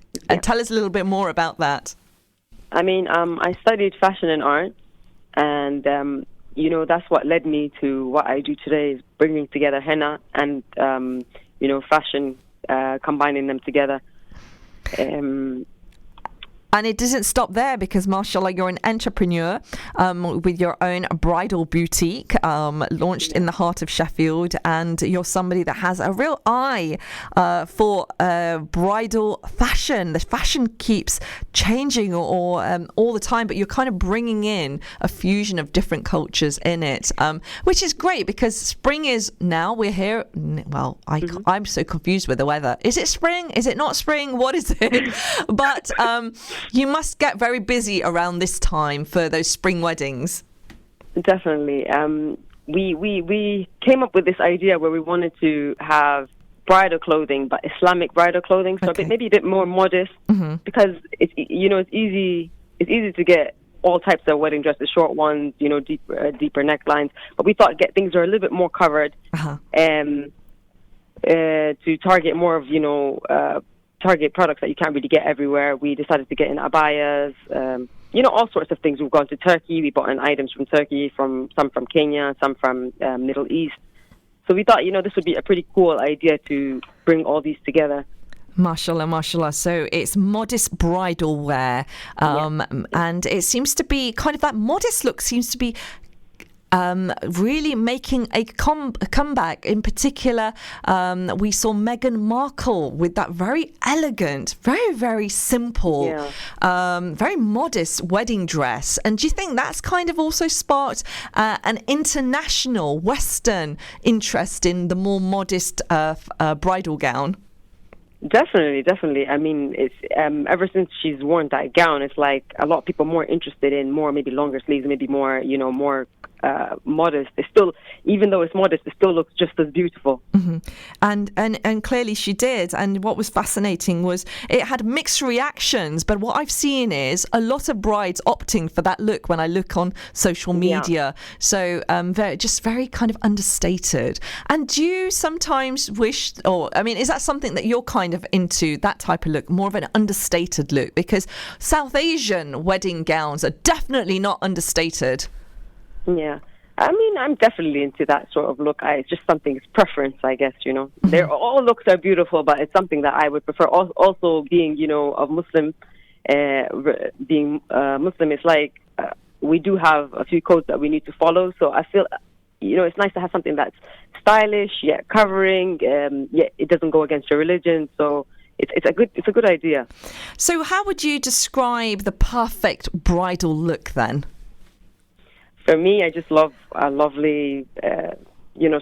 tell us a little bit more about that. I mean, I studied fashion and art, and that's what led me to what I do today, is bringing together henna and, fashion, combining them together. And it doesn't stop there, because, mashallah, you're an entrepreneur with your own bridal boutique launched in the heart of Sheffield, and you're somebody that has a real eye for bridal fashion. The fashion keeps changing or all the time, but you're kind of bringing in a fusion of different cultures in it, which is great, because spring is now. We're here. Well, I'm so confused with the weather. Is it spring? Is it not spring? What is it? But you must get very busy around this time for those spring weddings. Definitely. We came up with this idea where we wanted to have bridal clothing, but Islamic bridal clothing, so maybe a bit more modest, because it's easy to get all types of wedding dresses, short ones, deeper necklines. But we thought things are a little bit more covered, to target more of target products that you can't really get everywhere. We decided to get in abayas, all sorts of things. We've gone to Turkey. We bought in items from Turkey, some from Kenya, some from Middle East. So we thought, this would be a pretty cool idea to bring all these together. Mashallah, mashallah. So it's modest bridal wear, and it seems to be kind of that modest look seems to be really making a comeback. In particular, we saw Meghan Markle with that very elegant, very, very simple, very modest wedding dress. And do you think that's kind of also sparked an international Western interest in the more modest bridal gown? Definitely. I mean, it's ever since she's worn that gown, it's like a lot of people more interested in more, maybe longer sleeves, maybe more, more modest. It's still, even though it's modest, it still looks just as beautiful. And clearly she did. And what was fascinating was it had mixed reactions. But what I've seen is a lot of brides opting for that look when I look on social media. So very kind of understated. And do you sometimes wish, is that something that you're kind of into, that type of look, more of an understated look? Because South Asian wedding gowns are definitely not understated. Yeah. I mean, I'm definitely into that sort of look. It's just something, it's preference, I guess, They're all looks are beautiful, but it's something that I would prefer. Also being, a Muslim, Muslim, it's like we do have a few codes that we need to follow. So I feel, it's nice to have something that's stylish, yet covering, yet it doesn't go against your religion. So it's a good idea. So how would you describe the perfect bridal look then? For me, I just love a lovely,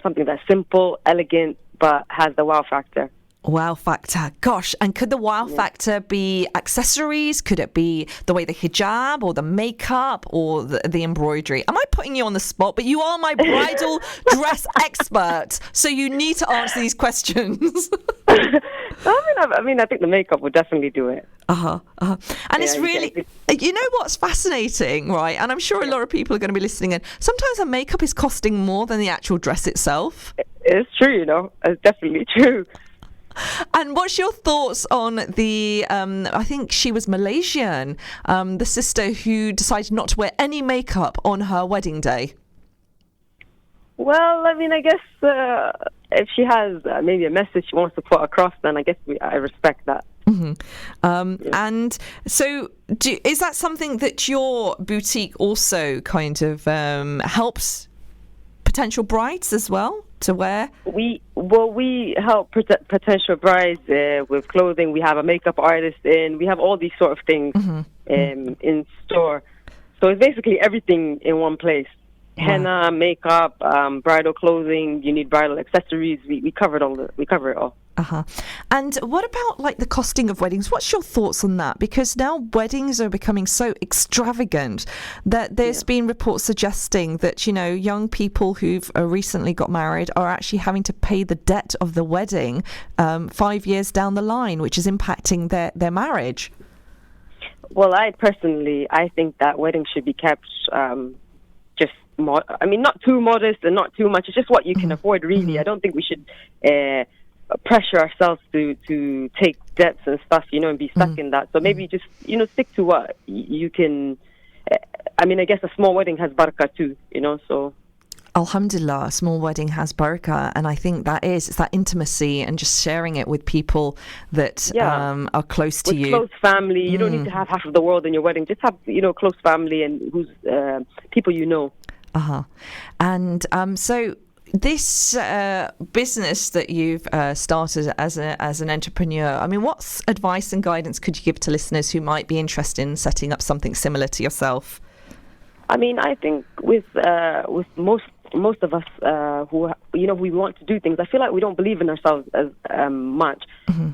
something that's simple, elegant, but has the wow factor. Wow factor. Gosh, and could the wow factor be accessories? Could it be the way the hijab or the makeup or the embroidery? Am I putting you on the spot? But you are my bridal dress expert, so you need to answer these questions. I think the makeup would definitely do it. And it's really, what's fascinating, right? And I'm sure a lot of people are going to be listening in. Sometimes the makeup is costing more than the actual dress itself. It's true, It's definitely true. And what's your thoughts on the, I think she was Malaysian, the sister who decided not to wear any makeup on her wedding day? Well, I mean, I guess if she has maybe a message she wants to put across, then I guess I respect that. Mm-hmm. And so is that something that your boutique also kind of helps potential brides as well to wear? We help potential brides with clothing. We have a makeup artist in. We have all these sort of things in store. So it's basically everything in one place. Henna, makeup, bridal clothing. You need bridal accessories. We cover it all. And what about like the costing of weddings? What's your thoughts on that? Because now weddings are becoming so extravagant that there's been reports suggesting that, you know, young people who've recently got married are actually having to pay the debt of the wedding 5 years down the line, which is impacting their marriage. Well, I think that weddings should be kept just not too modest and not too much. It's just what you can afford, really. I don't think we should pressure ourselves to take debts and stuff, and be stuck in that. So maybe just, stick to what you can. I guess a small wedding has barakah too, so. Alhamdulillah, a small wedding has barakah, and I think it's that intimacy and just sharing it with people that are close to you. Close family. You don't need to have half of the world in your wedding. Just have, close family and who's people you know. And so this business that you've started as an entrepreneur, what advice and guidance could you give to listeners who might be interested in setting up something similar to yourself? I think with most of us who we want to do things, I feel like we don't believe in ourselves as much.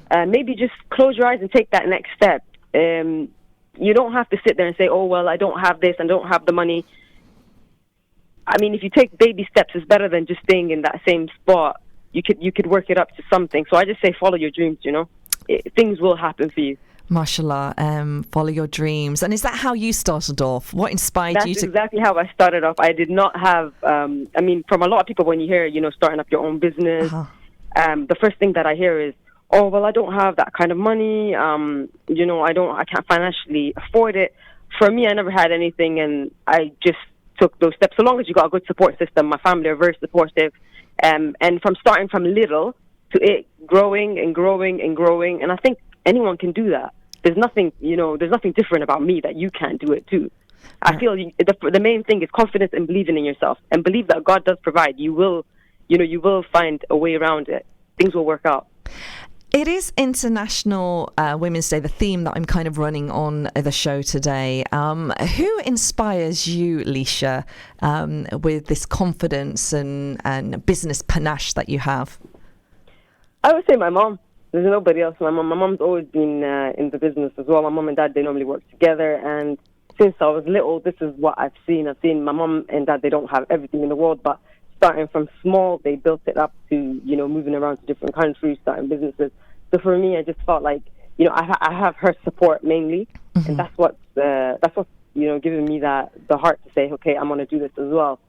Maybe just close your eyes and take that next step. You don't have to sit there and say, "Oh well, I don't have this and don't have the money." If you take baby steps, it's better than just staying in that same spot. You could work it up to something. So I just say follow your dreams, things will happen for you. MashaAllah, follow your dreams. And is that how you started off? What inspired you to... That's exactly how I started off. I did not have, from a lot of people when you hear, starting up your own business, the first thing that I hear is, oh, well, I don't have that kind of money. I can't financially afford it. For me, I never had anything, and I just took those steps. So long as you got a good support system, my family are very supportive. And from starting from little to it growing and growing and growing, and I think anyone can do that. There's nothing different about me that you can't do it too. I feel the main thing is confidence and believing in yourself, and believe that God does provide. You will find a way around it. Things will work out. It is International Women's Day, the theme that I'm kind of running on the show today. Who inspires you, Lisha, with this confidence and business panache that you have? I would say my mom. There's nobody else. My mom's always been in the business as well. My mom and dad, they normally work together. And since I was little, this is what I've seen. I've seen my mom and dad, they don't have everything in the world, but starting from small, they built it up to, moving around to different countries, starting businesses. So for me, I just felt like, I have her support mainly. And that's what's giving me the heart to say, okay, I'm going to do this as well.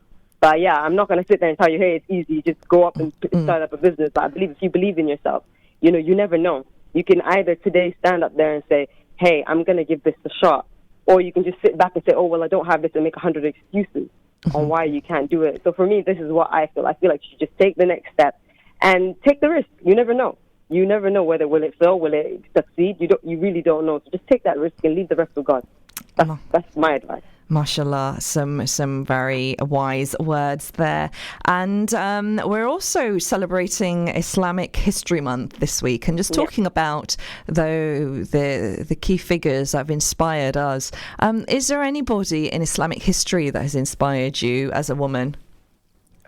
But yeah, I'm not going to sit there and tell you, hey, it's easy. Just go up and start up a business. But I believe if you believe in yourself, you never know. You can either today stand up there and say, hey, I'm going to give this a shot. Or you can just sit back and say, oh, well, I don't have this, and make 100 excuses on why you can't do it. So for me, this is what I feel. I feel like you should just take the next step and take the risk. You never know. You never know whether will it fail, will it succeed. You really don't know. So just take that risk and leave the rest to God. That's my advice. MashaAllah, some very wise words there. And we're also celebrating Islamic History Month this week, and just talking about the key figures that have inspired us. Is there anybody in Islamic history that has inspired you as a woman?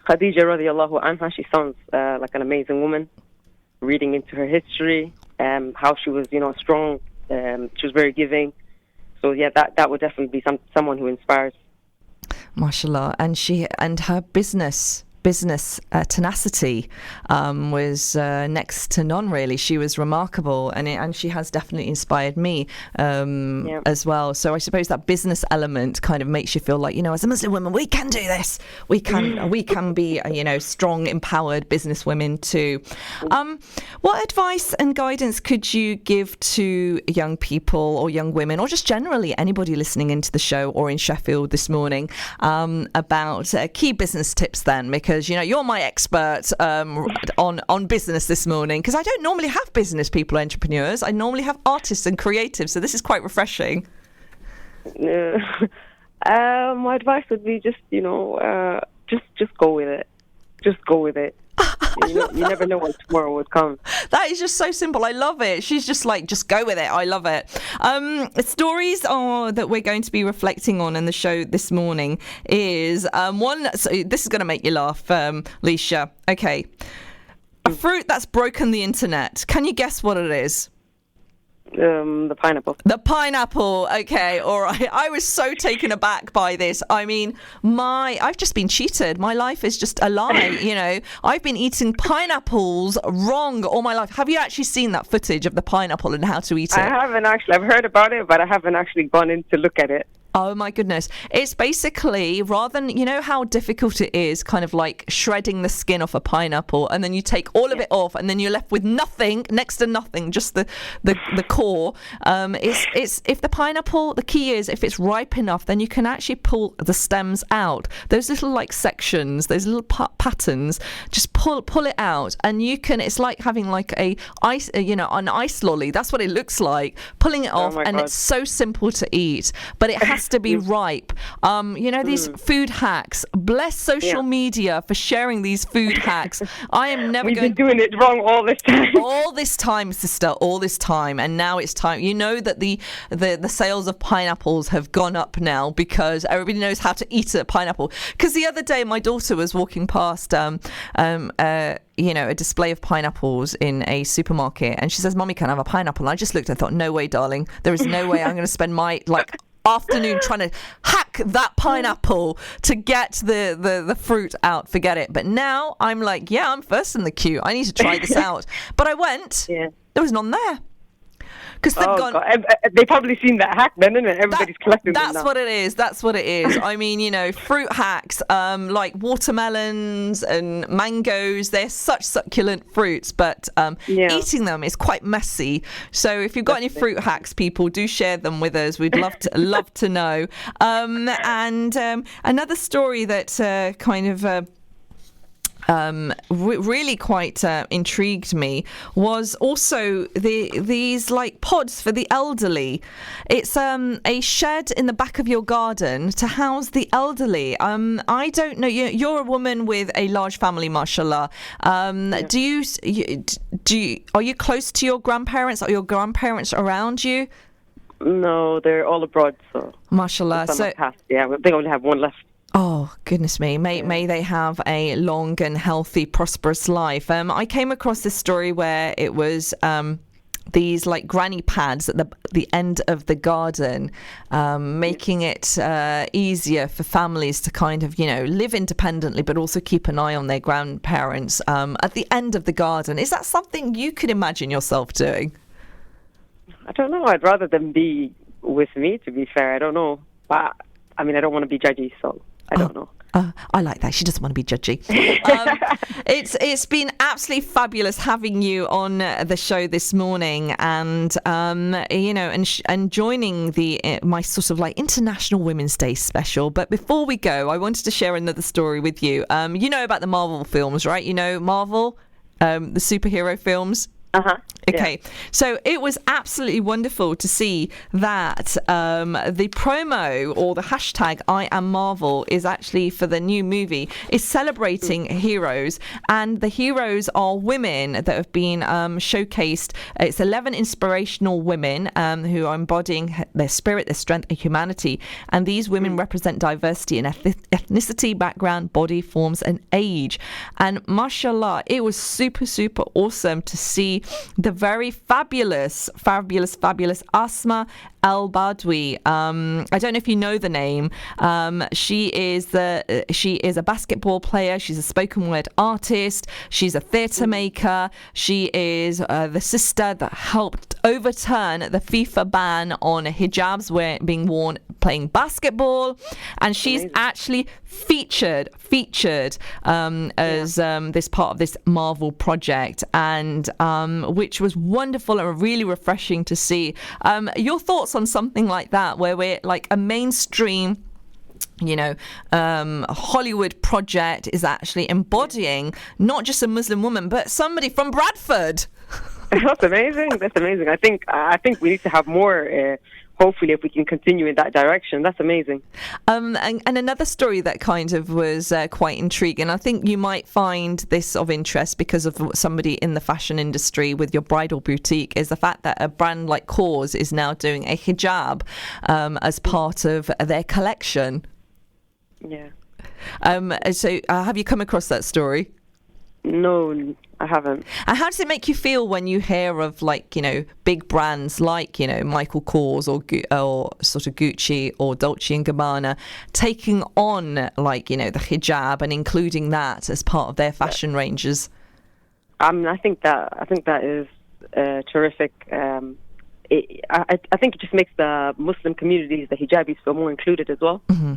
Khadija radiallahu anha, she sounds like an amazing woman. Reading into her history, how she was, strong, she was very giving. So yeah, that would definitely be someone who inspires. MashaAllah, and her business business tenacity was next to none, really. She was remarkable, and she has definitely inspired me as well. So I suppose that business element kind of makes you feel like, as a Muslim woman, we can do this. We can be, strong, empowered business women too. What advice and guidance could you give to young people or young women, or just generally anybody listening into the show or in Sheffield this morning, about key business tips then? Because, you're my expert on business this morning, because I don't normally have business people, entrepreneurs. I normally have artists and creatives, so this is quite refreshing. My advice would be just go with it. Just go with it. You never know what tomorrow would come. That is just so simple. I love it. She's just like, just go with it. I love it. Stories that we're going to be reflecting on in the show this morning is one. So this is going to make you laugh, Lisha. Okay. A fruit that's broken the internet. Can you guess what it is? The pineapple. The pineapple. Okay, all right. I was so taken aback by this. I mean, I've just been cheated. My life is just a lie. I've been eating pineapples wrong all my life. Have you actually seen that footage of the pineapple and how to eat it? I haven't actually. I've heard about it, but I haven't actually gone in to look at it. Oh my goodness. It's basically, rather than, how difficult it is kind of like shredding the skin off a pineapple, and then you take all of it off, and then you're left with nothing, next to nothing, just the core. It's if the pineapple, the key is if it's ripe enough, then you can actually pull the stems out. Those little like sections, those little patterns, just pull it out, and you can, it's like having like an ice lolly. That's what it looks like. Pulling it off, and it's so simple to eat, but it has to be ripe. These food hacks. Bless social media for sharing these food hacks. I am never We've been doing it wrong all this time. All this time, sister, all this time. And now it's time. You know that the sales of pineapples have gone up now because everybody knows how to eat a pineapple. Because the other day my daughter was walking past a display of pineapples in a supermarket, and she says, "Mommy, can I have a pineapple?" And I just looked and thought, no way, darling. There is no way I'm going to spend my afternoon trying to hack that pineapple to get the fruit out. Forget it. But now I'm like, I'm first in the queue. I need to try this out. But I went. Yeah. There was none there. Because they've gone. God. They've probably seen that hack then, isn't it? Everybody's collecting them now. That's what it is. That's what it is. I mean, fruit hacks, like watermelons and mangoes, they're such succulent fruits, but eating them is quite messy. So if you've got any fruit hacks, people, do share them with us. We'd love to know. And another story that kind of really quite intrigued me was also these like pods for the elderly. It's a shed in the back of your garden to house the elderly. I don't know. You're a woman with a large family, mashallah. Are you close to your grandparents? Are your grandparents around you? No, they're all abroad. So mashallah. So they only have one left. Oh, goodness me. May they have a long and healthy, prosperous life. I came across this story where it was these like granny pads at the end of the garden, making it easier for families to kind of, live independently, but also keep an eye on their grandparents at the end of the garden. Is that something you could imagine yourself doing? I don't know. I'd rather them be with me, to be fair. I don't know. But, I mean, I don't want to be judgy, so I don't know. I like that. She doesn't want to be judgy. It's been absolutely fabulous having you on the show this morning, and and joining my sort of like International Women's Day special. But before we go, I wanted to share another story with you. You know about the Marvel films, right? You know Marvel, the superhero films. Okay, so it was absolutely wonderful to see that the promo or the hashtag I Am Marvel is actually for the new movie is celebrating heroes, and the heroes are women that have been showcased. It's 11 inspirational women who are embodying their spirit, their strength and humanity, and these women represent diversity in ethnicity, background, body forms and age. And mashallah, it was super awesome to see the very fabulous Asma Al Badwi. I don't know if you know the name. She is a basketball player. She's a spoken word artist. She's a theatre maker. She is the sister that helped overturn the FIFA ban on hijabs being worn playing basketball, and she's actually featured as this part of this Marvel project, and which was wonderful and really refreshing to see. Your thoughts on something like that, where we're like a mainstream Hollywood project is actually embodying not just a Muslim woman but somebody from Bradford? That's amazing. I think we need to have more. Hopefully, if we can continue in that direction, that's amazing. And another story that kind of was quite intriguing, I think you might find this of interest because of somebody in the fashion industry with your bridal boutique, is the fact that a brand like Cause is now doing a hijab as part of their collection. Yeah. So have you come across that story? No, I haven't. And how does it make you feel when you hear of big brands like Michael Kors or sort of Gucci or Dolce and Gabbana taking on the hijab and including that as part of their fashion ranges? I think that is terrific. I think it just makes the Muslim communities, the hijabis, feel more included as well. Mm-hmm.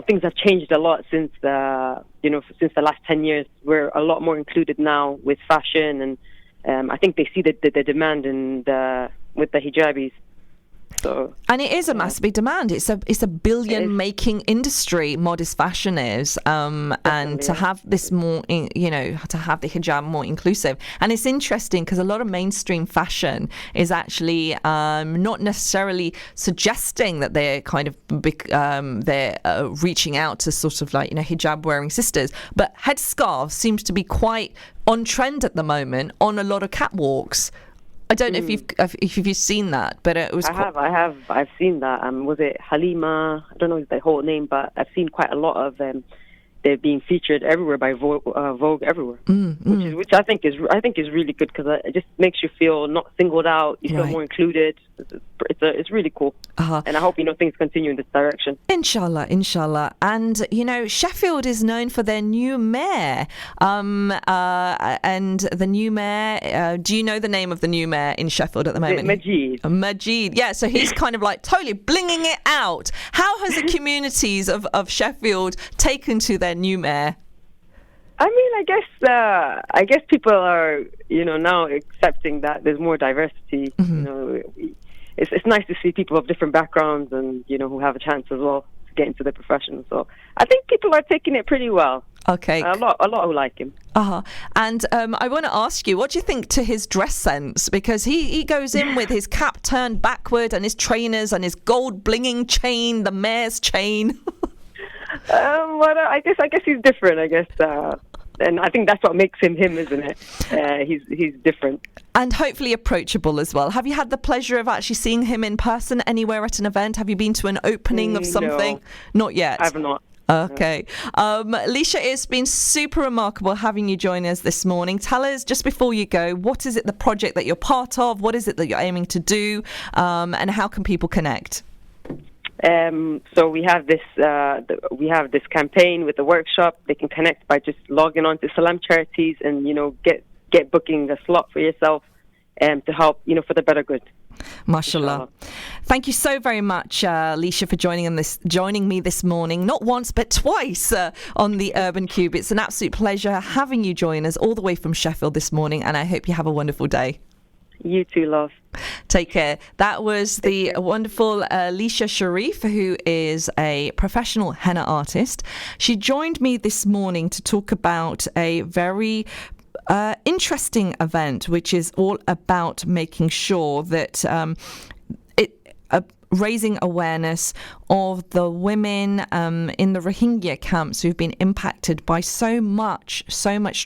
Things have changed a lot since the last 10 years. We're a lot more included now with fashion, and I think they see the demand with the hijabis. So, and it is a massive big demand. It's a billion making industry. Modest fashion is, and to have this more, to have the hijab more inclusive. And it's interesting because a lot of mainstream fashion is actually not necessarily suggesting that they're kind of reaching out to sort of hijab wearing sisters, but headscarves seems to be quite on trend at the moment on a lot of catwalks. I don't know if you've seen that, but it was. I've seen that. Was it Halima? I don't know the whole name, but I've seen quite a lot of them. They're being featured everywhere by Vogue everywhere, which I think is really good because it just makes you feel not singled out. You feel more included. It's really cool, and I hope things continue in this direction. Inshallah. And Sheffield is known for their new mayor, and the new mayor. Do you know the name of the new mayor in Sheffield at the moment? Majid. Yeah, so he's kind of totally blinging it out. How has the communities of Sheffield taken to their new mayor? I mean, I guess people are, now accepting that there's more diversity. Mm-hmm. It's nice to see people of different backgrounds and, who have a chance as well to get into the profession. So I think people are taking it pretty well. Okay. A lot who like him. And I want to ask you, what do you think to his dress sense? Because he goes in with his cap turned backward and his trainers and his gold blinging chain, the mayor's chain. Well, I guess he's different. And I think that's what makes him, isn't it? He's different. And hopefully approachable as well. Have you had the pleasure of actually seeing him in person anywhere at an event? Have you been to an opening of something? No, not yet. I have not. Okay. Lisha, it's been super remarkable having you join us this morning. Tell us, just before you go, what is it, the project that you're part of? What is it that you're aiming to do? And how can people connect? So we have this campaign with the workshop. They can connect by just logging on to Salam Charities and get booking a slot for yourself to help for the better good. Mashallah. Thank you so very much, Lisha, for joining me this morning, not once but twice on the Urban Kube. It's an absolute pleasure having you join us all the way from Sheffield this morning, and I hope you have a wonderful day. You too, love. Take care. That was the wonderful Lisha Sharif, who is a professional henna artist. She joined me this morning to talk about a very interesting event, which is all about making sure that raising awareness of the women in the Rohingya camps who've been impacted by so much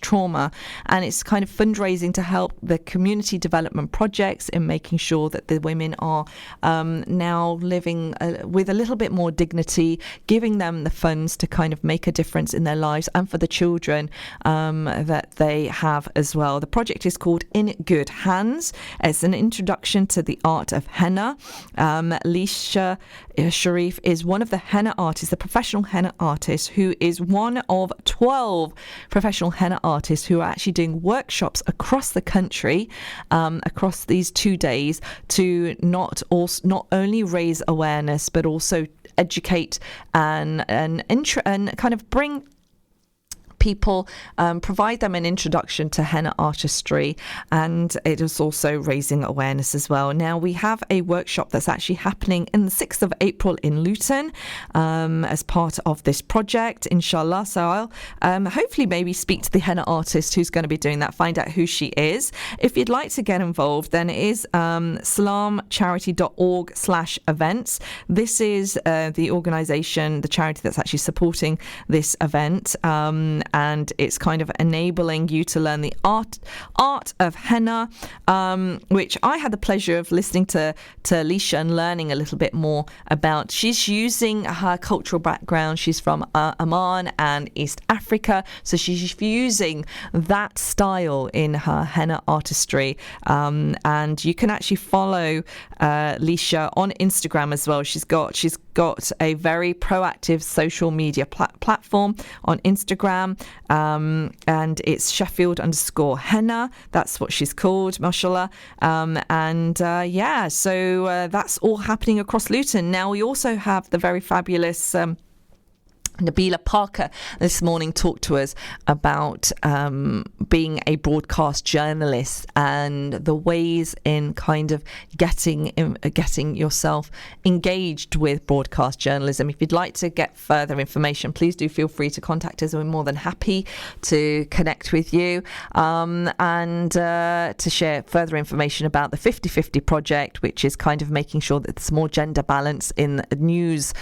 trauma, and it's kind of fundraising to help the community development projects in making sure that the women are now living with a little bit more dignity, giving them the funds to kind of make a difference in their lives and for the children that they have as well. The project is called In Good Hands. It's an introduction to the art of henna. Lisha Sharif is one of the henna artists, the professional henna artist, who is one of 12 professional henna artists who are actually doing workshops across the country, across these 2 days, to not only raise awareness but also educate and kind of bring people, provide them an introduction to henna artistry, and it is also raising awareness as well. Now, we have a workshop that's actually happening in the 6th of April in Luton as part of this project, inshallah. So I'll hopefully maybe speak to the henna artist who's going to be doing that, find out who she is. If you'd like to get involved, then it is salamcharity.org/events. This is the organisation, the charity that's actually supporting this event. And it's kind of enabling you to learn the art of henna, which I had the pleasure of listening to Lisha and learning a little bit more about. She's using her cultural background. She's from Oman and East Africa, so she's fusing that style in her henna artistry. And you can actually follow Lisha on Instagram as well. She's got a very proactive social media platform on Instagram, and it's Sheffield_henna. That's what she's called, mashallah. So that's all happening across Luton. Now, we also have the very fabulous Nabihah Parkar this morning talked to us about being a broadcast journalist and the ways in kind of getting yourself engaged with broadcast journalism. If you'd like to get further information, please do feel free to contact us. We're more than happy to connect with you and to share further information about the 50/50 project, which is kind of making sure that there's more gender balance in news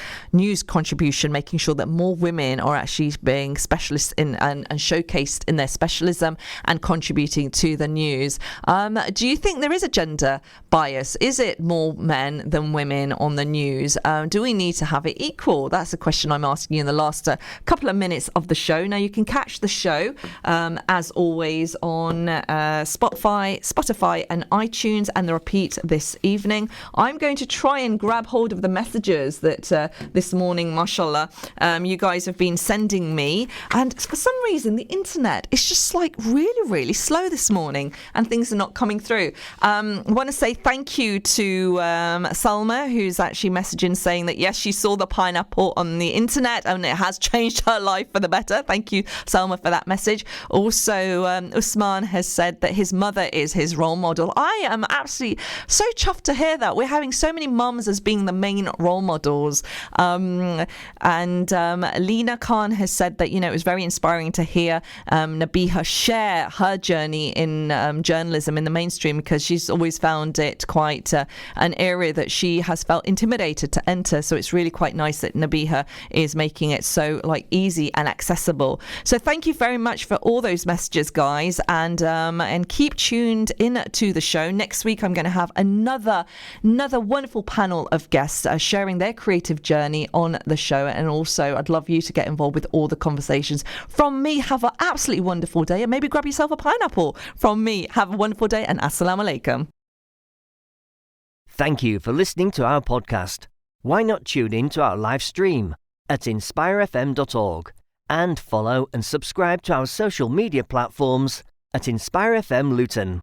contribution, making sure that more women are actually being specialists in and showcased in their specialism and contributing to the news. Do you think there is a gender bias? Is it more men than women on the news? Do we need to have it equal? That's a question I'm asking you in the last couple of minutes of the show. Now, you can catch the show as always on Spotify and iTunes, and the repeat this evening. I'm going to try and grab hold of the messages that this morning, mashallah, you guys have been sending me, and for some reason the internet is just like really slow this morning and things are not coming through. I want to say thank you to Salma, who's actually messaging saying that yes, she saw the pineapple on the internet and it has changed her life for the better. Thank you, Salma, for that message. Also, Usman has said that his mother is his role model. I am absolutely so chuffed to hear that. We're having so many mums as being the main role models. Lena Khan has said that, it was very inspiring to hear Nabihah share her journey in journalism in the mainstream, because she's always found it quite an area that she has felt intimidated to enter. So it's really quite nice that Nabihah is making it so easy and accessible. So thank you very much for all those messages, guys, and keep tuned in to the show. Next week I'm going to have another wonderful panel of guests sharing their creative journey on the show, and also I'd love you to get involved with all the conversations. From me, have an absolutely wonderful day, and maybe grab yourself a pineapple. From me, have a wonderful day, and assalamu alaikum. Thank you for listening to our podcast. Why not tune in to our live stream at inspirefm.org and follow and subscribe to our social media platforms at Inspire FM Luton.